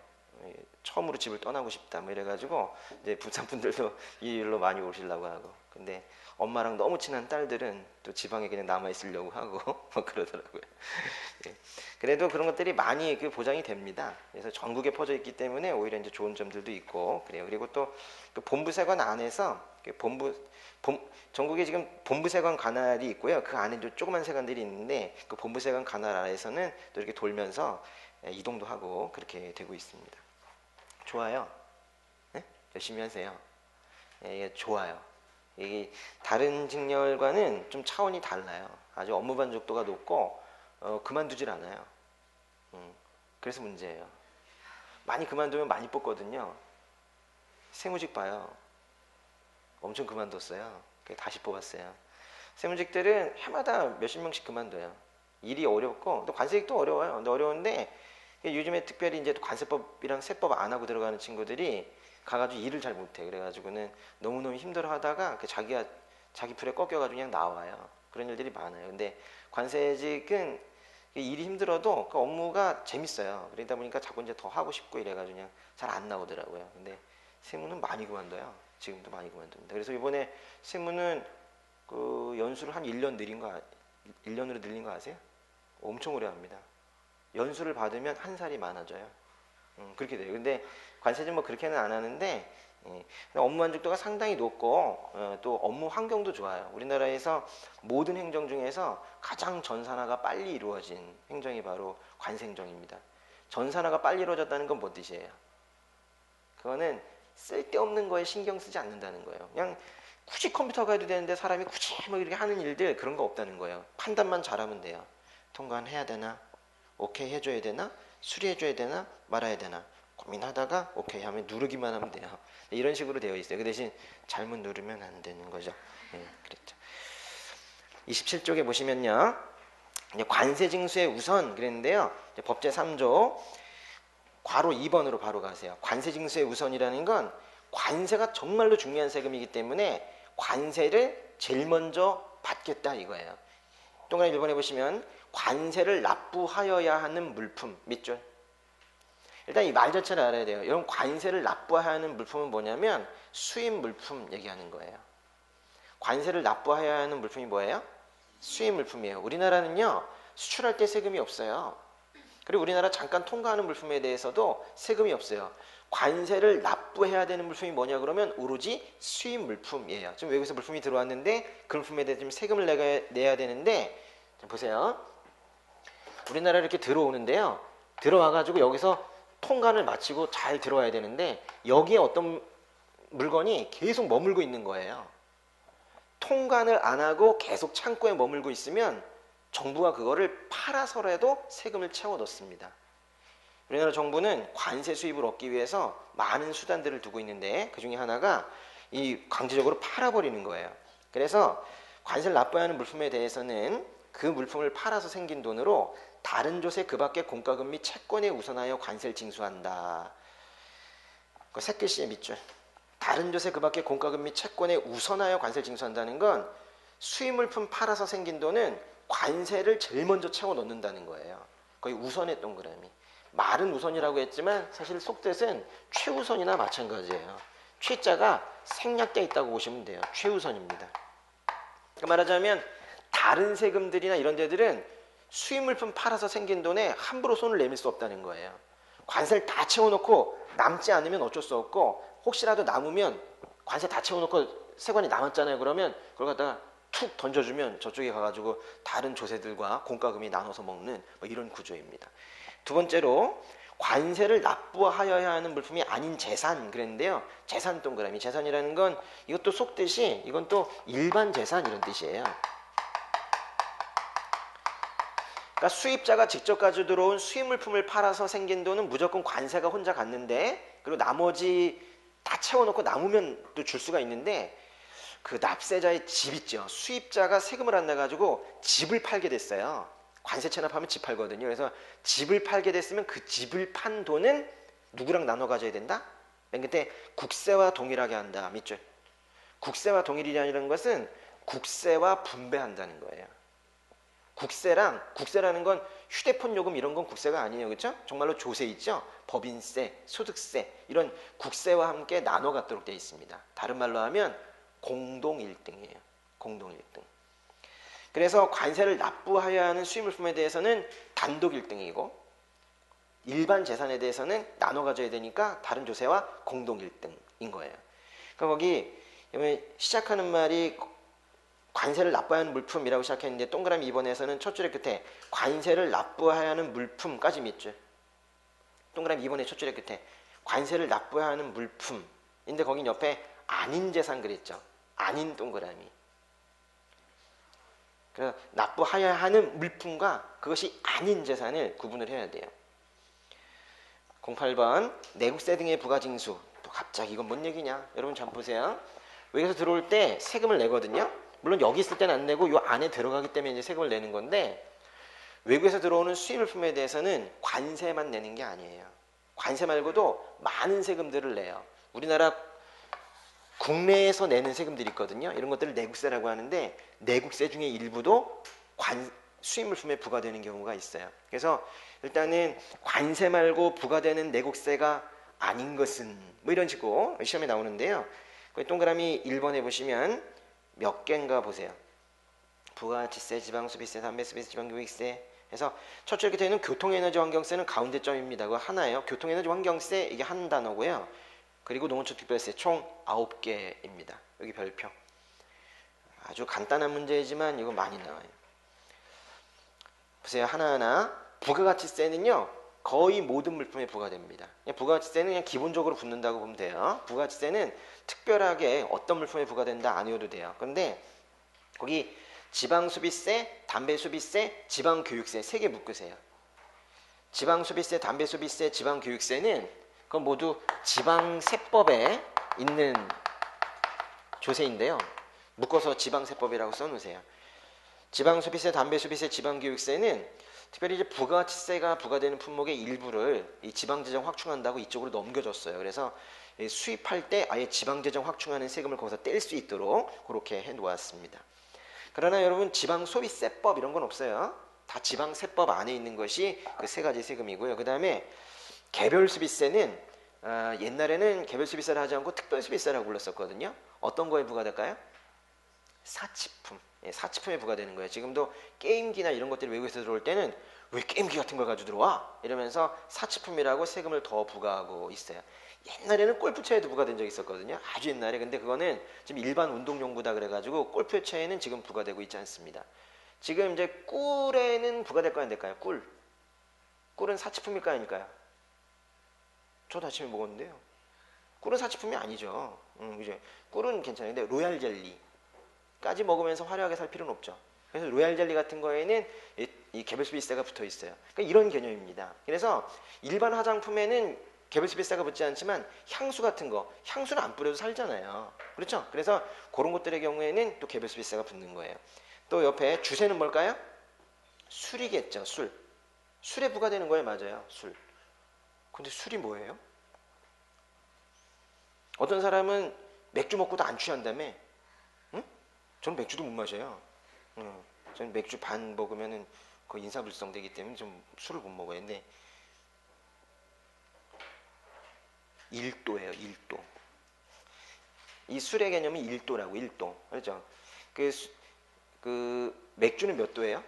처음으로 집을 떠나고 싶다 뭐 이래가지고 이제 부산 분들도 이 일로 많이 오시려고 하고. 근데 엄마랑 너무 친한 딸들은 또 지방에 그냥 남아 있으려고 하고 뭐 그러더라고요. 예. 그래도 그런 것들이 많이 보장이 됩니다. 그래서 전국에 퍼져 있기 때문에 오히려 이제 좋은 점들도 있고 그래요. 그리고 또 그 본부세관 안에서 전국에 지금 본부세관 관할이 있고요. 그 안에도 조그만 세관들이 있는데 그 본부세관 관할 안에서는 또 이렇게 돌면서 이동도 하고 그렇게 되고 있습니다. 좋아요. 네? 열심히 하세요. 예, 좋아요. 이게 다른 직렬과는 좀 차원이 달라요. 아주 업무 만족도가 높고 그만두질 않아요. 그래서 문제예요. 많이 그만두면 많이 뽑거든요. 세무직 봐요. 엄청 그만뒀어요. 다시 뽑았어요. 세무직들은 해마다 몇십 명씩 그만둬요. 일이 어렵고 또 관세직도 어려워요. 근데 어려운데 요즘에 특별히 이제 관세법이랑 세법 안 하고 들어가는 친구들이 가가지고 일을 잘 못해. 그래가지고는 너무너무 힘들어하다가 자기 풀에 꺾여가지고 그냥 나와요. 그런 일들이 많아요. 근데 관세직은 일이 힘들어도 그 업무가 재밌어요. 그러다 보니까 자꾸 이제 더 하고 싶고 이래가지고 그냥 잘 안 나오더라고요. 근데 세무는 많이 그만둬요. 지금도 많이 그만둡니다. 그래서 이번에 세무는 그 연수를 한 1년 1년으로 늘린 거 아세요? 엄청 오래 합니다. 연수를 받으면 한 살이 많아져요. 그렇게 돼요. 근데 관세는 뭐 그렇게는 안 하는데 업무 만족도가 상당히 높고 또 업무 환경도 좋아요. 우리나라에서 모든 행정 중에서 가장 전산화가 빨리 이루어진 행정이 바로 관세행정입니다. 전산화가 빨리 이루어졌다는 건 뭔 뜻이에요? 그거는 쓸데없는 거에 신경 쓰지 않는다는 거예요. 그냥 굳이 컴퓨터가 해도 되는데 사람이 굳이 뭐 이렇게 하는 일들 그런 거 없다는 거예요. 판단만 잘하면 돼요. 통과해야 되나? 오케이 해줘야 되나? 수리해줘야 되나? 말아야 되나? 고민하다가 오케이 하면 누르기만 하면 돼요. 이런 식으로 되어 있어요. 그 대신 잘못 누르면 안 되는 거죠. 그랬죠. 27쪽에 보시면요. 이제 관세징수의 우선 그랬는데요. 이제 법제 3조 괄호 2번으로 바로 가세요. 관세징수의 우선이라는 건 관세가 정말로 중요한 세금이기 때문에 관세를 제일 먼저 받겠다 이거예요. 동그라미 1번에 보시면 관세를 납부하여야 하는 물품 밑줄. 일단 이 말 자체를 알아야 돼요. 여러분 관세를 납부해야 하는 물품은 뭐냐면 수입 물품 얘기하는 거예요. 관세를 납부해야 하는 물품이 뭐예요? 수입 물품이에요. 우리나라는요 수출할 때 세금이 없어요. 그리고 우리나라 잠깐 통과하는 물품에 대해서도 세금이 없어요. 관세를 납부해야 되는 물품이 뭐냐 그러면 오로지 수입 물품이에요. 지금 외국에서 물품이 들어왔는데 그 물품에 대해서 좀 세금을 내야 되는데 보세요. 우리나라에 이렇게 들어오는데요. 들어와가지고 여기서 통관을 마치고 잘 들어와야 되는데 여기에 어떤 물건이 계속 머물고 있는 거예요. 통관을 안 하고 계속 창고에 머물고 있으면 정부가 그거를 팔아서라도 세금을 채워 넣습니다. 우리나라 정부는 관세 수입을 얻기 위해서 많은 수단들을 두고 있는데 그 중에 하나가 이 강제적으로 팔아버리는 거예요. 그래서 관세를 납부해야 하는 물품에 대해서는 그 물품을 팔아서 생긴 돈으로 다른 조세 그 밖의 공과금 및 채권에 우선하여 관세를 징수한다. 그 새글씨의 밑줄. 다른 조세 그 밖의 공과금 및 채권에 우선하여 관세를 징수한다는 건 수입 물품 팔아서 생긴 돈은 관세를 제일 먼저 채워 넣는다는 거예요. 거의 우선의 동그라미. 말은 우선이라고 했지만 사실 속뜻은 최우선이나 마찬가지예요. 최자가 생략되어 있다고 보시면 돼요. 최우선입니다. 그러니까 말하자면 다른 세금들이나 이런 데들은 수입 물품 팔아서 생긴 돈에 함부로 손을 내밀 수 없다는 거예요. 관세를 다 채워놓고 남지 않으면 어쩔 수 없고 혹시라도 남으면 관세 다 채워놓고 세관이 남았잖아요. 그러면 그걸 갖다가 툭 던져주면 저쪽에 가가지고 다른 조세들과 공과금이 나눠서 먹는 뭐 이런 구조입니다. 두 번째로 관세를 납부하여야 하는 물품이 아닌 재산 그랬는데요. 재산 동그라미. 재산이라는 건 이것도 속뜻이 이건 또 일반 재산 이런 뜻이에요. 그러니까 수입자가 직접 가지고 들어온 수입 물품을 팔아서 생긴 돈은 무조건 관세가 혼자 갖는데 그리고 나머지 다 채워놓고 남으면 또 줄 수가 있는데 그 납세자의 집 있죠. 수입자가 세금을 안 내가지고 집을 팔게 됐어요. 관세 체납하면 집 팔거든요. 그래서 집을 팔게 됐으면 그 집을 판 돈은 누구랑 나눠 가져야 된다? 맨 끝에 국세와 동일하게 한다. 밑줄. 국세와 동일이라는 것은 국세와 분배한다는 거예요. 국세라는 건 휴대폰 요금 이런 건 국세가 아니에요. 그렇죠? 정말로 조세 있죠? 법인세, 소득세 이런 국세와 함께 나눠 갖도록 되어 있습니다. 다른 말로 하면 공동 1등이에요. 공동 1등. 그래서 관세를 납부하여야 하는 수입물품에 대해서는 단독 1등이고 일반 재산에 대해서는 나눠 가져야 되니까 다른 조세와 공동 1등인 거예요. 그러니까 거기 시작하는 말이 관세를 납부해야 하는 물품이라고 시작했는데 동그라미 2번에서는 첫 줄의 끝에 관세를 납부해야 하는 물품까지 밑줄. 동그라미 2번의 첫 줄의 끝에 관세를 납부해야 하는 물품인데 거긴 옆에 아닌 재산 그랬죠. 아닌 동그라미. 그래서 납부해야 하는 물품과 그것이 아닌 재산을 구분을 해야 돼요. 08번 내국세 등의 부가징수. 또 갑자기 이건 뭔 얘기냐? 여러분 잘 보세요. 외국에서 들어올 때 세금을 내거든요. 물론 여기 있을 때는 안 내고 이 안에 들어가기 때문에 이제 세금을 내는 건데 외국에서 들어오는 수입물품에 대해서는 관세만 내는 게 아니에요. 관세 말고도 많은 세금들을 내요. 우리나라 국내에서 내는 세금들이 있거든요. 이런 것들을 내국세라고 하는데 내국세 중에 일부도 수입물품에 부과되는 경우가 있어요. 그래서 일단은 관세 말고 부과되는 내국세가 아닌 것은 뭐 이런 식으로 시험에 나오는데요. 그 동그라미 1번에 보시면 몇 개인가 보세요. 부가가치세, 지방소비세, 담배소비세, 지방교육세 해서 첫째 이렇게 되어 있는 교통에너지 환경세는 가운데 점입니다. 그거 하나예요. 교통에너지 환경세 이게 한 단어고요. 그리고 농어촌특별세 총 9개입니다. 여기 별표. 아주 간단한 문제이지만 이거 많이 나와요. 보세요. 하나하나. 부가가치세는요. 거의 모든 물품에 부과됩니다. 부가가치세는 그냥 기본적으로 붙는다고 보면 돼요. 부가가치세는 특별하게 어떤 물품에 부과된다 안 외워도 돼요. 그런데 거기 지방소비세, 담배소비세, 지방교육세 3개 묶으세요. 지방소비세, 담배소비세, 지방교육세는 그건 모두 지방세법에 있는 조세인데요. 묶어서 지방세법이라고 써놓으세요. 지방소비세, 담배소비세, 지방교육세는 특별히 이제 부가가치세가 부과되는 품목의 일부를 이 지방재정 확충한다고 이쪽으로 넘겨줬어요. 그래서 수입할 때 아예 지방재정 확충하는 세금을 거기서 뗄 수 있도록 그렇게 해놓았습니다. 그러나 여러분 지방소비세법 이런 건 없어요. 다 지방세법 안에 있는 것이 그 3가지 세금이고요. 그 다음에 개별소비세는 옛날에는 개별소비세를 하지 않고 특별소비세라고 불렀었거든요. 어떤 거에 부과될까요? 사치품. 사치품에 부과되는 거예요. 지금도 게임기나 이런 것들이 외국에서 들어올 때는 왜 게임기 같은 걸 가지고 들어와? 이러면서 사치품이라고 세금을 더 부과하고 있어요. 옛날에는 골프채에도 부과된 적이 있었거든요. 아주 옛날에. 근데 그거는 지금 일반 운동용구다 그래가지고 골프채에는 지금 부과되고 있지 않습니다. 지금 이제 꿀에는 부과될까요? 안 될까요? 꿀. 꿀은 사치품일까요? 아닐까요? 저도 아침에 먹었는데요. 꿀은 사치품이 아니죠. 그죠? 꿀은 괜찮은데 로얄 젤리까지 먹으면서 화려하게 살 필요는 없죠. 그래서 로얄 젤리 같은 거에는 이 개별소비세가 붙어 있어요. 그러니까 이런 개념입니다. 그래서 일반 화장품에는 개별소비세가 붙지 않지만 향수 같은 거, 향수는 안 뿌려도 살잖아요. 그렇죠? 그래서 그런 것들의 경우에는 또 개별소비세가 붙는 거예요. 또 옆에 주세는 뭘까요? 술이겠죠. 술. 술에 부과되는 거예요. 맞아요. 술. 근데 술이 뭐예요? 어떤 사람은 맥주 먹고도 안 취한다며? 응? 저는 맥주도 못 마셔요. 저는 맥주 반 먹으면은 거의 인사불성 되기 때문에 좀 술을 못 먹어요. 근데 1도예요. 1도. 이 술의 개념이 1도라고. 1도. 그렇죠? 그 맥주는 몇 도예요?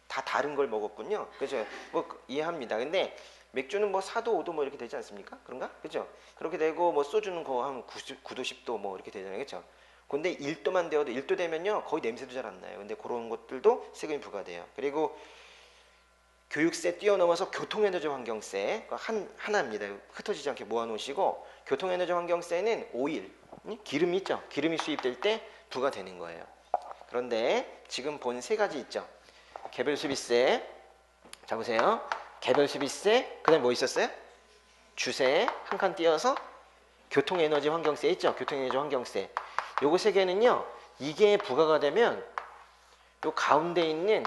다 다른 걸 먹었군요. 그죠? 뭐 이해합니다. 근데 맥주는 뭐 4도, 5도 뭐 이렇게 되지 않습니까? 그런가? 그죠? 그렇게 되고 뭐 소주는 거의 한 9도, 10도 뭐 이렇게 되잖아요. 그죠? 근데 1도만 되어도 1도 되면요 거의 냄새도 잘 안 나요. 근데 그런 것들도 세금이 부과돼요. 그리고 교육세 뛰어넘어서 교통에너지 환경세 하나입니다. 흩어지지 않게 모아놓으시고 교통에너지 환경세는 오일, 기름이 있죠. 기름이 수입될 때 부과되는 거예요. 그런데 지금 본 3가지 있죠. 개별소비세, 자 보세요. 개별소비세, 그 다음에 뭐 있었어요? 주세, 한 칸 띄어서 교통에너지 환경세 있죠. 교통에너지 환경세. 요거 3개는요. 이게 부과가 되면 요 가운데 있는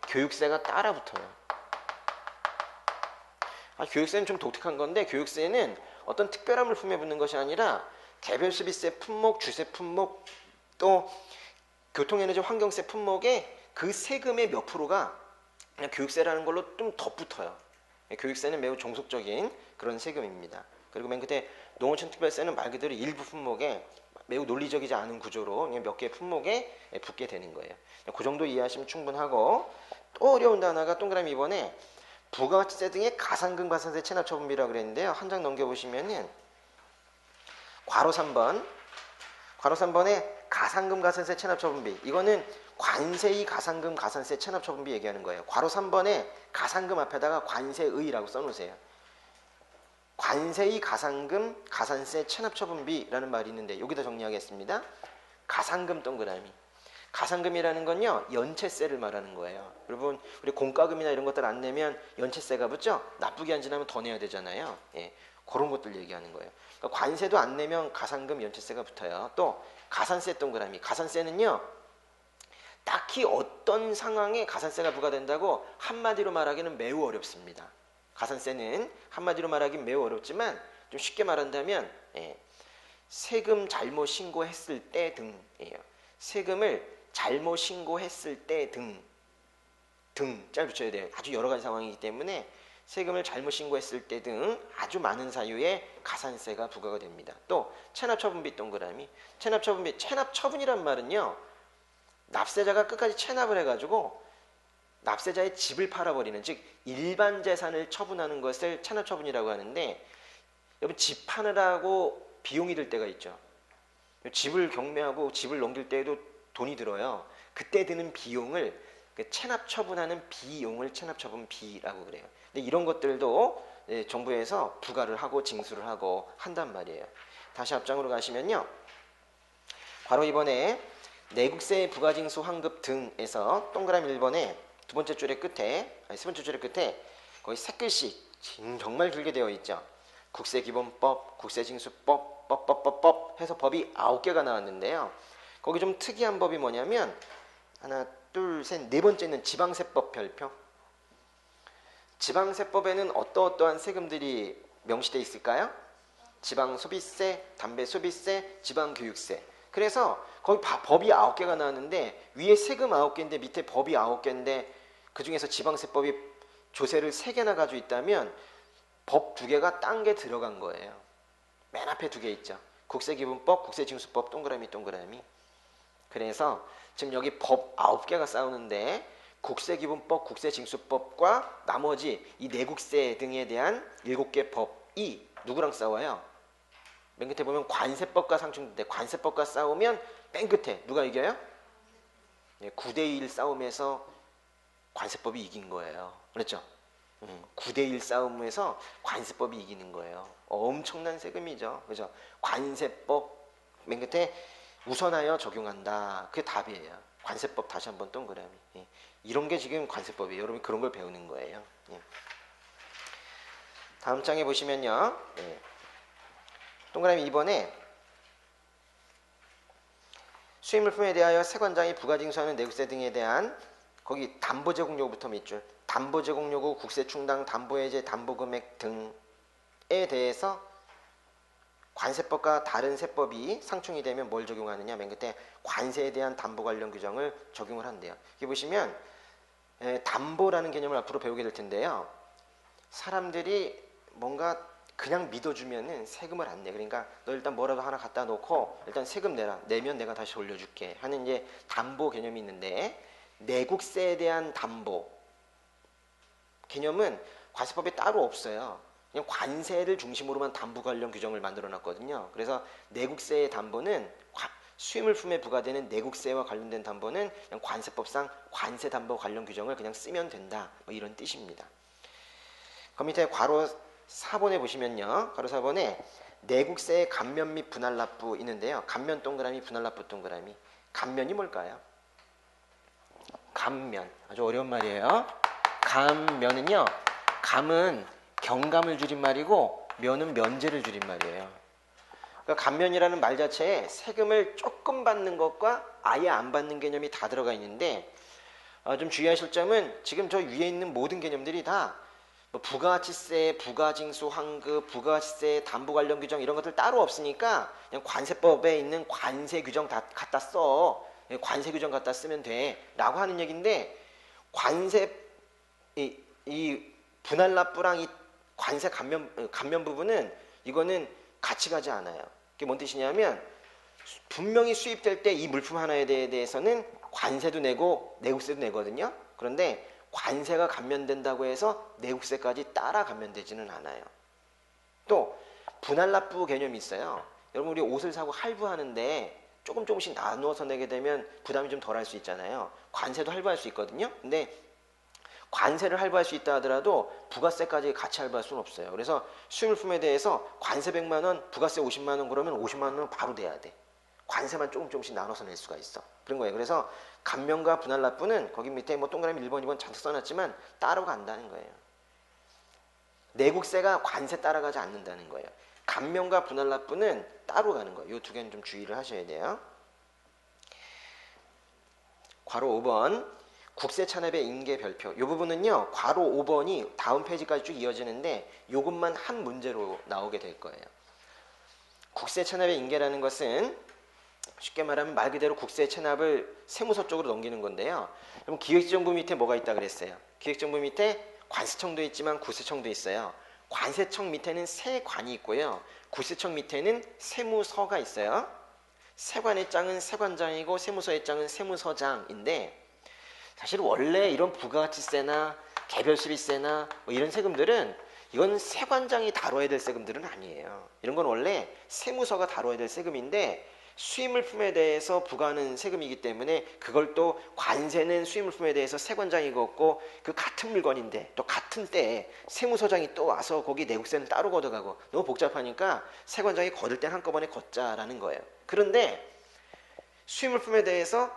교육세가 따라 붙어요. 교육세는 좀 독특한 건데 교육세는 어떤 특별한 물품에 붙는 것이 아니라 개별소비세 품목, 주세 품목, 또 교통에너지 환경세 품목에 그 세금의 몇 프로가 그냥 교육세라는 걸로 좀 덧붙어요. 교육세는 매우 종속적인 그런 세금입니다. 그리고 맨 끝에 농어촌특별세는 말 그대로 일부 품목에 매우 논리적이지 않은 구조로 그냥 몇 개의 품목에 붙게 되는 거예요. 그 정도 이해하시면 충분하고 또 어려운 단어가 동그라미 2번에 부가가치세 등의 가산금 가산세 체납처분비라고 그랬는데요. 한 장 넘겨보시면은 괄호 3번 괄호 3번에 가산금 가산세 체납처분비 이거는 관세의 가산금 가산세 체납처분비 얘기하는 거예요. 괄호 3번에 가산금 앞에다가 관세의라고 써놓으세요. 관세의 가산금 가산세 체납처분비라는 말이 있는데 여기다 정리하겠습니다. 가산금 동그라미. 가산금이라는 건요 연체세를 말하는 거예요. 여러분 우리 공과금이나 이런 것들 안 내면 연체세가 붙죠. 나쁘게 안 지나면 더 내야 되잖아요. 그런 것들 얘기하는 거예요. 그러니까 관세도 안 내면 가산금 연체세가 붙어요. 또 가산세 동그라미. 가산세는요 딱히 어떤 상황에 가산세가 부과된다고 한마디로 말하기는 매우 어렵습니다. 가산세는 한마디로 말하기는 매우 어렵지만 좀 쉽게 말한다면 세금 잘못 신고했을 때 등이에요. 세금을 잘못 신고했을 때 등 짤 붙여야 돼요. 아주 여러 가지 상황이기 때문에 세금을 잘못 신고했을 때 등 아주 많은 사유에 가산세가 부과가 됩니다. 또 체납처분비 동그라미. 체납처분이란 말은요, 납세자가 끝까지 체납을 해가지고 납세자의 집을 팔아버리는, 즉 일반 재산을 처분하는 것을 체납처분이라고 하는데, 여러분 집 파느라고 비용이 들 때가 있죠. 집을 경매하고 집을 넘길 때에도 돈이 들어요. 그때 드는 비용을 체납처분하는 비용을 체납처분비라고 그래요. 근데 이런 것들도 정부에서 부과를 하고 징수를 하고 한단 말이에요. 다시 앞장으로 가시면요, 바로 이번에 내국세 부가징수 환급 등에서 동그라미 1번에 세 번째 줄의 끝에 거의 세 글씨 정말 길게 되어 있죠. 국세기본법, 국세징수법, 법 해서 법이 9개가 나왔는데요. 거기 좀 특이한 법이 뭐냐면 하나, 둘, 셋, 네 번째는 지방세법 별표. 지방세법에는 어떠한 세금들이 명시되어 있을까요? 지방소비세, 담배소비세, 지방교육세. 그래서 거기 법이 9개가 나왔는데 위에 세금 9개인데 밑에 법이 9개인데 그중에서 지방세법이 조세를 3개나 가지고 있다면 법 2개가 딴 게 들어간 거예요. 맨 앞에 2개 있죠. 국세기본법, 국세징수법 동그라미. 그래서 지금 여기 법 9개가 싸우는데 국세기본법, 국세징수법과 나머지 이 내국세 등에 대한 7개 법이 누구랑 싸워요? 맨 끝에 보면 관세법과 상충인데, 관세법과 싸우면 맨 끝에 누가 이겨요? 9대1 싸움에서 관세법이 이긴 거예요. 그렇죠? 9대1 싸움에서 관세법이 이기는 거예요. 엄청난 세금이죠. 그죠? 관세법 맨 끝에 우선하여 적용한다. 그게 답이에요. 관세법 다시 한번 동그라미. 이런 게 지금 관세법이에요. 여러분 그런 걸 배우는 거예요. 다음 장에 보시면요, 동그라미 2번에 수입물품에 대하여 세관장이 부가징수하는 내국세 등에 대한 거기 담보제공요구부터 밑줄, 담보제공요구, 국세충당, 담보해제, 담보금액 등에 대해서 관세법과 다른 세법이 상충이 되면 뭘 적용하느냐, 맨 끝에 관세에 대한 담보 관련 규정을 적용을 한대요. 여기 보시면 담보라는 개념을 앞으로 배우게 될 텐데요, 사람들이 뭔가 그냥 믿어주면은 세금을 안 내. 그러니까 너 일단 뭐라도 하나 갖다 놓고 일단 세금 내라. 내면 내가 다시 올려줄게 하는 이제 담보 개념이 있는데, 내국세에 대한 담보 개념은 관세법에 따로 없어요. 그냥 관세를 중심으로만 담보 관련 규정을 만들어 놨거든요. 그래서 내국세의 담보는 수입물품에 부과되는 내국세와 관련된 담보는 그냥 관세법상 관세 담보 관련 규정을 그냥 쓰면 된다. 뭐 이런 뜻입니다. 그 밑에 괄호 4번에 보시면요, 괄호 4번에 내국세의 감면 및 분할 납부 있는데요. 감면 동그라미, 분할 납부 동그라미. 감면이 뭘까요? 감면, 아주 어려운 말이에요. 감면은요, 감은 경감을 줄인 말이고 면은 면제를 줄인 말이에요. 그러니까 감면이라는 말 자체에 세금을 조금 받는 것과 아예 안 받는 개념이 다 들어가 있는데, 좀 주의하실 점은 지금 저 위에 있는 모든 개념들이 다 뭐 부가가치세, 부가징수 환급, 부가가치세 담보 관련 규정 이런 것들 따로 없으니까 그냥 관세법에 있는 관세 규정 다 갖다 써. 관세 규정 갖다 쓰면 돼 라고 하는 얘기인데, 관세 이 분할 납부랑 이 관세 감면 부분은 이거는 같이 가지 않아요. 그게 뭔 뜻이냐면, 분명히 수입될 때 이 물품 하나에 대해서는 관세도 내고 내국세도 내거든요. 그런데 관세가 감면된다고 해서 내국세까지 따라 감면되지는 않아요. 또 분할 납부 개념이 있어요. 여러분 우리 옷을 사고 할부하는데 조금씩 나누어서 내게 되면 부담이 좀 덜할 수 있잖아요. 관세도 할부할 수 있거든요. 근데 관세를 할부할 수 있다 하더라도 부가세까지 같이 할부할 수는 없어요. 그래서 수입물품에 대해서 관세 100만 원, 부가세 50만 원 그러면 50만 원은 바로 내야 돼. 관세만 조금씩 나눠서 낼 수가 있어. 그런 거예요. 그래서 감면과 분할 납부는 거기 밑에 뭐 동그라미 1번, 2번 잔뜩 써놨지만 따로 간다는 거예요. 내국세가 관세 따라가지 않는다는 거예요. 감면과 분할 납부는 따로 가는 거예요. 이 두 개는 좀 주의를 하셔야 돼요. 괄호 5번 국세 찬압의 인계 별표. 이 부분은요, 괄호 5번이 다음 페이지까지 쭉 이어지는데 이것만 한 문제로 나오게 될 거예요. 국세 찬압의 인계라는 것은 쉽게 말하면 말 그대로 국세 체납을 세무서 쪽으로 넘기는 건데요. 그럼 기획정부 밑에 뭐가 있다 그랬어요? 기획정부 밑에 관세청도 있지만 구세청도 있어요. 관세청 밑에는 세관이 있고요. 구세청 밑에는 세무서가 있어요. 세관의 장은 세관장이고 세무서의 장은 세무서장인데, 사실 원래 이런 부가가치세나 개별수리세나 뭐 이런 세금들은 이건 세관장이 다뤄야 될 세금들은 아니에요. 이런 건 원래 세무서가 다뤄야 될 세금인데, 수입물품에 대해서 부과하는 세금이기 때문에 그걸 또 관세는 수입물품에 대해서 세관장이 걷고, 그 같은 물건인데 또 같은 때에 세무서장이 또 와서 거기 내국세는 따로 걷어가고, 너무 복잡하니까 세관장이 걷을 땐 한꺼번에 걷자라는 거예요. 그런데 수입물품에 대해서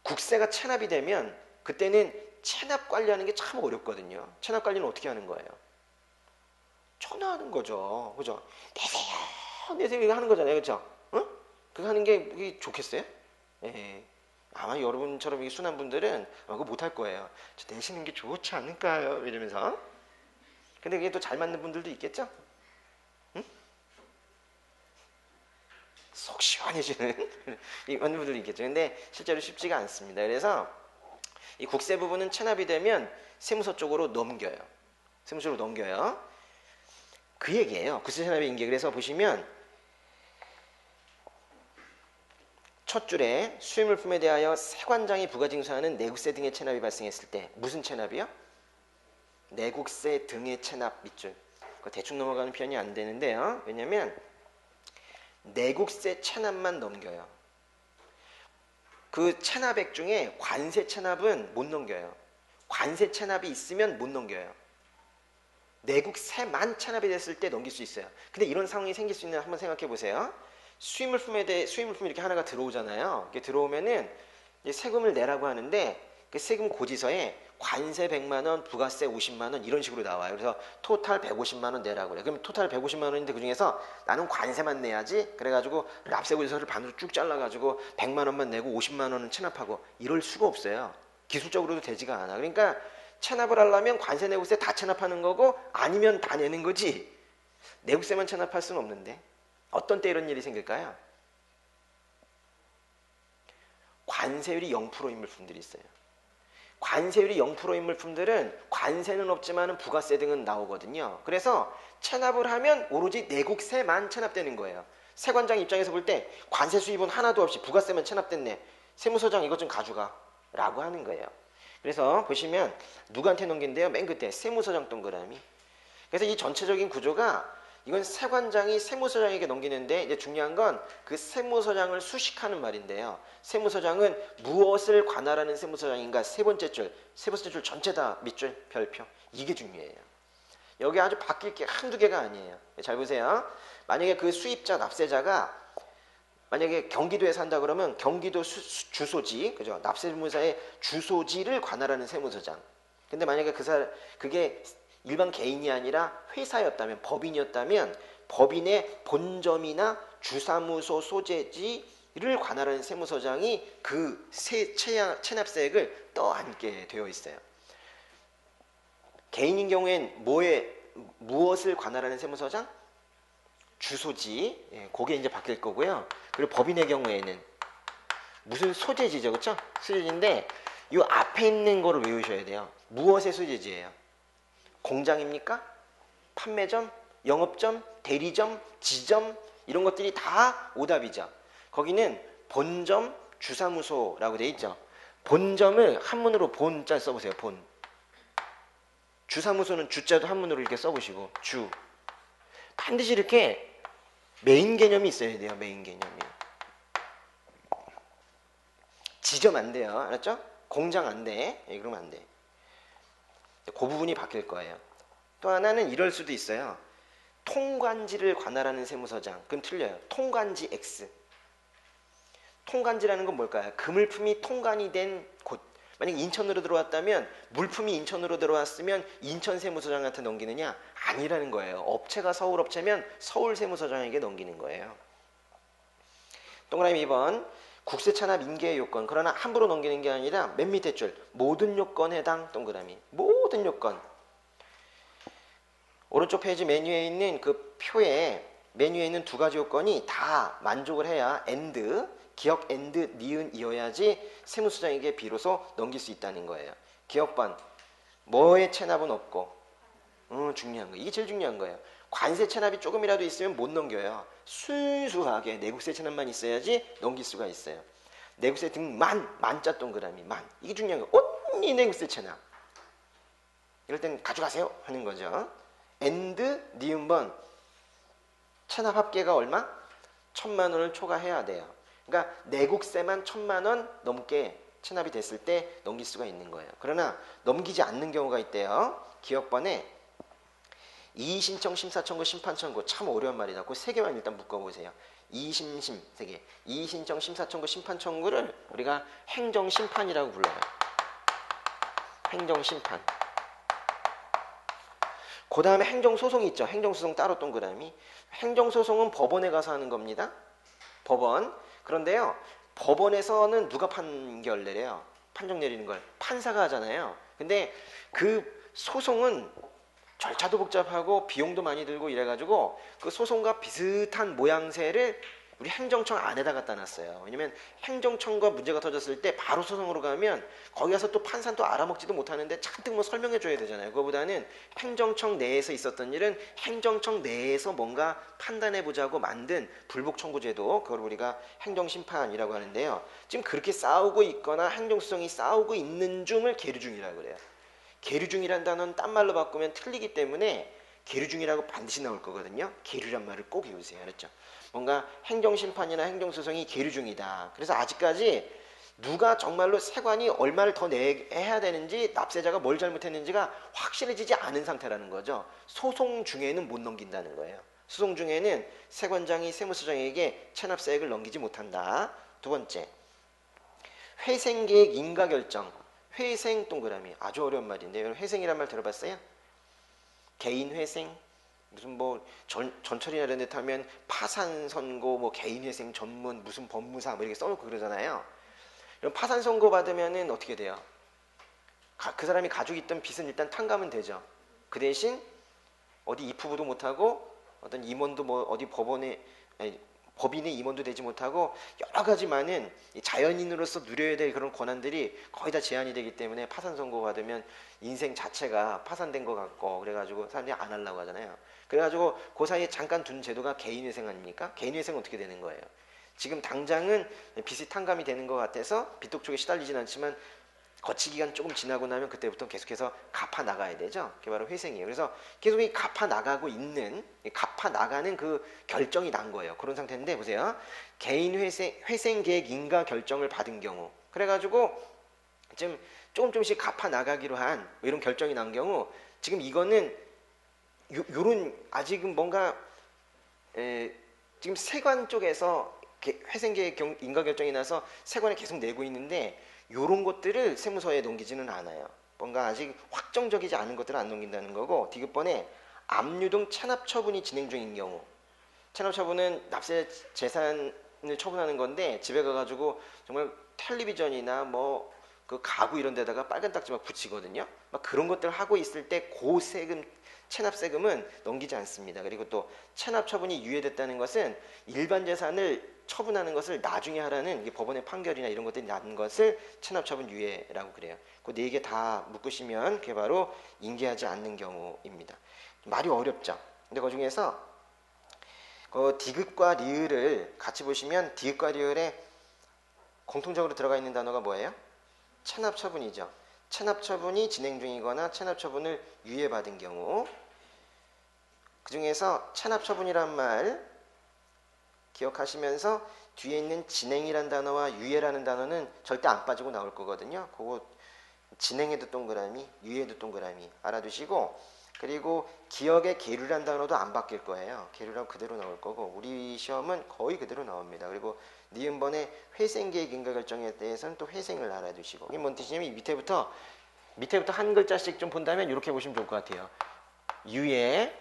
국세가 체납이 되면 그때는 체납 관리하는 게 참 어렵거든요. 체납 관리는 어떻게 하는 거예요? 전화하는 거죠. 그죠? 내세요, 내세요, 이거 하는 거잖아요. 그죠? 응? 그거 하는 게 좋겠어요? 예. 아마 여러분처럼 이 순한 분들은 그거 못할 거예요. 저 내시는 게 좋지 않을까요? 이러면서. 근데 그게 또 잘 맞는 분들도 있겠죠? 응? 속 시원해지는 이런 분들도 있겠죠. 근데 실제로 쉽지가 않습니다. 그래서 이 국세 부분은 체납이 되면 세무서 쪽으로 넘겨요. 세무서 쪽으로 넘겨요. 그 얘기예요. 국세 체납의 인계. 그래서 보시면 첫 줄에 수입물품에 대하여 세관장이 부가징수하는 내국세 등의 체납이 발생했을 때, 무슨 체납이요? 내국세 등의 체납 밑줄. 그거 대충 넘어가는 편이 안 되는데요. 왜냐면 내국세 체납만 넘겨요. 그 체납액 중에 관세 체납은 못 넘겨요. 관세 체납이 있으면 못 넘겨요. 내국세만 체납이 됐을 때 넘길 수 있어요. 근데 이런 상황이 생길 수 있는, 한번 생각해 보세요. 수입물품이 이렇게 하나가 들어오잖아요. 이렇게 들어오면은 이제 세금을 내라고 하는데, 그 세금 고지서에 관세 100만 원, 부가세 50만 원 이런 식으로 나와요. 그래서 토탈 150만 원 내라고 그래요. 그럼 토탈 150만 원인데 그 중에서 나는 관세만 내야지. 그래가지고 납세 고지서를 반으로 쭉 잘라가지고 100만 원만 내고 50만 원은 체납하고, 이럴 수가 없어요. 기술적으로도 되지가 않아. 그러니까 체납을 하려면 관세 내국세 다 체납하는 거고, 아니면 다 내는 거지. 내국세만 체납할 수는 없는데. 어떤 때 이런 일이 생길까요? 관세율이 0%인 물품들이 있어요. 관세율이 0%인 물품들은 관세는 없지만 부가세 등은 나오거든요. 그래서 체납을 하면 오로지 내국세만 체납되는 거예요. 세관장 입장에서 볼 때 관세 수입은 하나도 없이 부가세만 체납됐네. 세무서장 이것 좀 가져가 라고 하는 거예요. 그래서 보시면 누구한테 넘긴대요? 맨 끝에 세무서장 동그라미. 그래서 이 전체적인 구조가, 이건 세관장이 세무서장에게 넘기는데, 이제 중요한 건 그 세무서장을 수식하는 말인데요. 세무서장은 무엇을 관할하는 세무서장인가? 세 번째 줄 전체 다 밑줄 별표. 이게 중요해요. 여기 아주 바뀔 게 한두 개가 아니에요. 잘 보세요. 만약에 그 수입자, 납세자가 만약에 경기도에 산다 그러면 경기도 주소지, 그죠? 납세무사의 주소지를 관할하는 세무서장. 근데 만약에 그게 일반 개인이 아니라 회사였다면, 법인이었다면 법인의 본점이나 주사무소 소재지를 관할하는 세무서장이 그 체납세액을 떠안게 되어 있어요. 개인인 경우엔 무엇을 관할하는 세무서장? 주소지. 예, 그게 이제 바뀔 거고요. 그리고 법인의 경우에는 무슨 소재지죠, 그렇죠? 소재지인데 이 앞에 있는 거를 외우셔야 돼요. 무엇의 소재지예요? 공장입니까? 판매점, 영업점, 대리점, 지점, 이런 것들이 다 오답이죠. 거기는 본점, 주사무소라고 돼 있죠. 본점을 한문으로 본자 써보세요. 본. 주사무소는 주자도 한문으로 이렇게 써보시고, 주. 반드시 이렇게 메인 개념이 있어야 돼요. 메인 개념이. 지점 안 돼요. 알았죠? 공장 안 돼. 예, 그러면 안 돼. 그 부분이 바뀔 거예요. 또 하나는 이럴 수도 있어요. 통관지를 관할하는 세무서장. 그럼 틀려요. 통관지 X. 통관지라는 건 뭘까요? 그 물품이 통관이 된 곳. 만약 인천으로 들어왔다면, 물품이 인천으로 들어왔으면 인천 세무서장한테 넘기느냐? 아니라는 거예요. 업체가 서울 업체면 서울 세무서장에게 넘기는 거예요. 동그라미 2번. 국세 체납 인계의 요건. 그러나 함부로 넘기는 게 아니라 맨 밑에 줄 모든 요건에 해당 동그라미. 모든 요건. 오른쪽 페이지 메뉴에 있는 그 표에 메뉴에 있는 두 가지 요건이 다 만족을 해야 and, 기억 and, 니은 이어야지 세무서장에게 비로소 넘길 수 있다는 거예요. 기억번. 뭐의 체납은 없고. 중요한 거. 이게 제일 중요한 거예요. 관세 체납이 조금이라도 있으면 못 넘겨요. 순수하게 내국세 체납만 있어야지 넘길 수가 있어요. 내국세 등만, 만자 동그라미, 만. 이게 중요한 거예요. 온리 내국세 체납. 이럴 땐 가져가세요 하는 거죠. and 니은번 체납 합계가 얼마? 1,000만 원을 초과해야 돼요. 그러니까 내국세만 1,000만 원 넘게 체납이 됐을 때 넘길 수가 있는 거예요. 그러나 넘기지 않는 경우가 있대요. 기억번에 이의신청, 심사청구, 심판청구. 참 어려운 말이다. 그 세 개만 일단 묶어보세요. 이의심심 세 개. 이의신청, 심사청구, 심판청구를 우리가 행정심판이라고 불러요. 행정심판. 그 다음에 행정소송이 있죠. 행정소송 따로 동그라미. 행정소송은 법원에 가서 하는 겁니다. 법원. 그런데요, 법원에서는 누가 판결 내려요? 판정 내리는 걸 판사가 하잖아요. 근데 그 소송은 절차도 복잡하고 비용도 많이 들고 이래가지고 그 소송과 비슷한 모양새를 우리 행정청 안에다 갖다 놨어요. 왜냐면 행정청과 문제가 터졌을 때 바로 소송으로 가면 거기 가서 또 판사는 또 알아먹지도 못하는데 잔뜩 뭐 설명해 줘야 되잖아요. 그거보다는 행정청 내에서 있었던 일은 행정청 내에서 뭔가 판단해 보자고 만든 불복청구제도, 그걸 우리가 행정심판이라고 하는데요. 지금 그렇게 싸우고 있거나 행정소송이 싸우고 있는 중을 계류 중이라고 그래요. 계류 중이란 단어는 딴 말로 바꾸면 틀리기 때문에 계류 중이라고 반드시 나올 거거든요. 계류란 말을 꼭 외우세요. 알았죠? 뭔가 행정심판이나 행정소송이 계류 중이다. 그래서 아직까지 누가 정말로 세관이 얼마를 더 내야 되는지, 납세자가 뭘 잘못했는지가 확실해지지 않은 상태라는 거죠. 소송 중에는 못 넘긴다는 거예요. 소송 중에는 세관장이 세무서장에게 체납세액을 넘기지 못한다. 두 번째, 회생계획 인가결정. 회생 동그라미. 아주 어려운 말인데 회생이란 말 들어봤어요? 개인 회생, 무슨 뭐 전철이나 이런 데 타면 파산 선고, 뭐 개인 회생 전문, 무슨 법무사 뭐 이렇게 써놓고 그러잖아요. 이런 파산 선고 받으면은 어떻게 돼요? 그 사람이 가지고 있던 빚은 일단 탕감은 되죠. 그 대신 어디 입후보도 못하고 어떤 임원도 뭐 어디 법원에, 아니, 법인의 임원도 되지 못하고 여러 가지 많은 자연인으로서 누려야 될 그런 권한들이 거의 다 제한이 되기 때문에 파산 선고 받으면 인생 자체가 파산된 것 같고, 그래가지고 사람들이 안 하려고 하잖아요. 그래가지고 그 사이에 잠깐 둔 제도가 개인회생 아닙니까? 개인회생은 어떻게 되는 거예요? 지금 당장은 빚이 탕감이 되는 것 같아서 빚독 쪽에 시달리진 않지만 거치 기간 조금 지나고 나면 그때부터 계속해서 갚아 나가야 되죠. 그게 바로 회생이에요. 그래서 계속 이 갚아 나가고 있는, 갚아 나가는 그 결정이 난 거예요. 그런 상태인데 보세요. 개인 회생 계획 인가 결정을 받은 경우, 그래가지고 지금 조금씩 갚아 나가기로 한 이런 결정이 난 경우, 지금 이거는 요런 아직은 뭔가 지금 세관 쪽에서 회생 계획 인가 결정이 나서 세관에 계속 내고 있는데, 요런 것들을 세무서에 넘기지는 않아요. 뭔가 아직 확정적이지 않은 것들은 안 넘긴다는 거고, 디귿번에 압류 등 체납 처분이 진행 중인 경우. 체납 처분은 납세 재산을 처분하는 건데, 집에 가가지고 정말 텔레비전이나 뭐 그 가구 이런 데다가 빨간 딱지 막 붙이거든요. 막 그런 것들 하고 있을 때 그 세금, 체납 세금은 넘기지 않습니다. 그리고 또 체납 처분이 유예됐다는 것은 일반 재산을 처분하는 것을 나중에 하라는 이게 법원의 판결이나 이런 것들이 난 것을 체납처분 유예라고 그래요. 그 네 개 다 묶으시면 그게 바로 인계하지 않는 경우입니다. 말이 어렵죠. 근데 그 중에서 그 디귿과 리을을 같이 보시면 디귿과 리을에 공통적으로 들어가 있는 단어가 뭐예요? 체납처분이죠. 체납처분이 진행 중이거나 체납처분을 유예받은 경우. 그 중에서 체납처분이란 말 기억하시면서 뒤에 있는 진행이란 단어와 유예라는 단어는 절대 안 빠지고 나올 거거든요. 그거 진행에도 동그라미, 유예도 동그라미 알아두시고, 그리고 기억의 계류란 단어도 안 바뀔 거예요. 계류란 그대로 나올 거고, 우리 시험은 거의 그대로 나옵니다. 그리고 니은번에 회생계획 인가 결정에 대해서는 또 회생을 알아두시고, 이게 뭔 뜻이냐면 밑에부터 한 글자씩 좀 본다면 이렇게 보시면 좋을 것 같아요. 유예,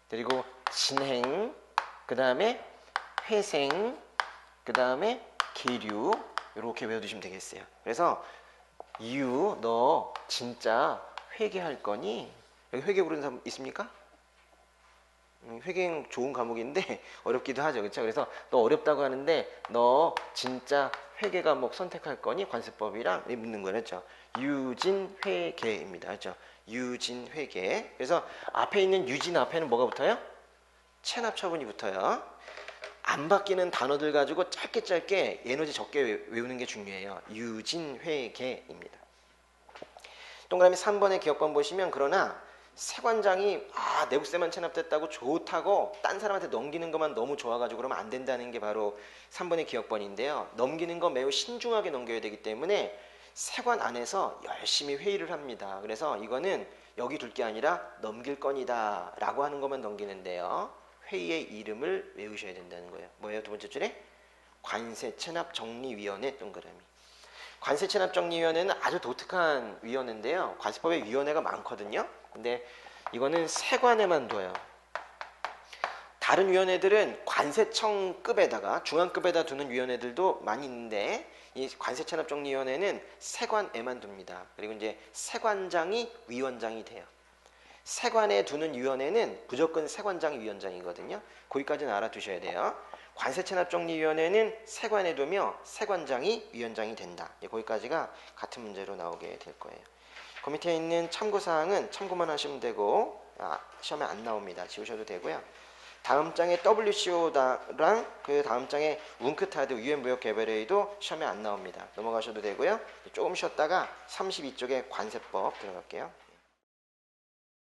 그리고 진행, 그 다음에 회생, 그 다음에 계류, 이렇게 외워두시면 되겠어요. 그래서 너 진짜 회계할 거니? 여기 회계 부르는 사람 있습니까? 회계는 좋은 과목인데 어렵기도 하죠. 그렇죠? 그래서 너 어렵다고 하는데 너 진짜 회계 과목 선택할 거니 관세법이랑 묻는 거랬죠. 유진회계입니다. 그렇죠? 유진회계. 그래서 앞에 있는 유진 앞에는 뭐가 붙어요? 체납 처분이 붙어요. 안 바뀌는 단어들 가지고 짧게 에너지 적게 외우는 게 중요해요. 유진회계입니다. 동그라미 3번의 기억번 보시면 그러나 세관장이 내국세만 체납됐다고 좋다고 딴 사람한테 넘기는 것만 너무 좋아가지고 그러면 안 된다는 게 바로 3번의 기억번인데요. 넘기는 거 매우 신중하게 넘겨야 되기 때문에 세관 안에서 열심히 회의를 합니다. 그래서 이거는 여기 둘 게 아니라 넘길 건이다 라고 하는 것만 넘기는데요. 회의의 이름을 외우셔야 된다는 거예요. 뭐예요? 두 번째 줄에? 관세체납정리위원회 동그라미. 관세체납정리위원회는 아주 독특한 위원회인데요. 관세법에 위원회가 많거든요. 근데 이거는 세관에만 둬요. 다른 위원회들은 관세청급에다가 중앙급에다 두는 위원회들도 많이 있는데 이 관세체납정리위원회는 세관에만 둡니다. 그리고 이제 세관장이 위원장이 돼요. 세관에 두는 위원회는 무조건 세관장이 위원장이거든요. 거기까지는 알아두셔야 돼요. 관세체납정리위원회는 세관에 두며 세관장이 위원장이 된다. 거기까지가 같은 문제로 나오게 될 거예요. 그 밑에 있는 참고사항은 참고만 하시면 되고 시험에 안 나옵니다. 지우셔도 되고요. 다음 장에 WCO랑 그 다음 장에 웅크타드 유엔무역개발회의도 시험에 안 나옵니다. 넘어가셔도 되고요. 조금 쉬었다가 32쪽에 관세법 들어갈게요.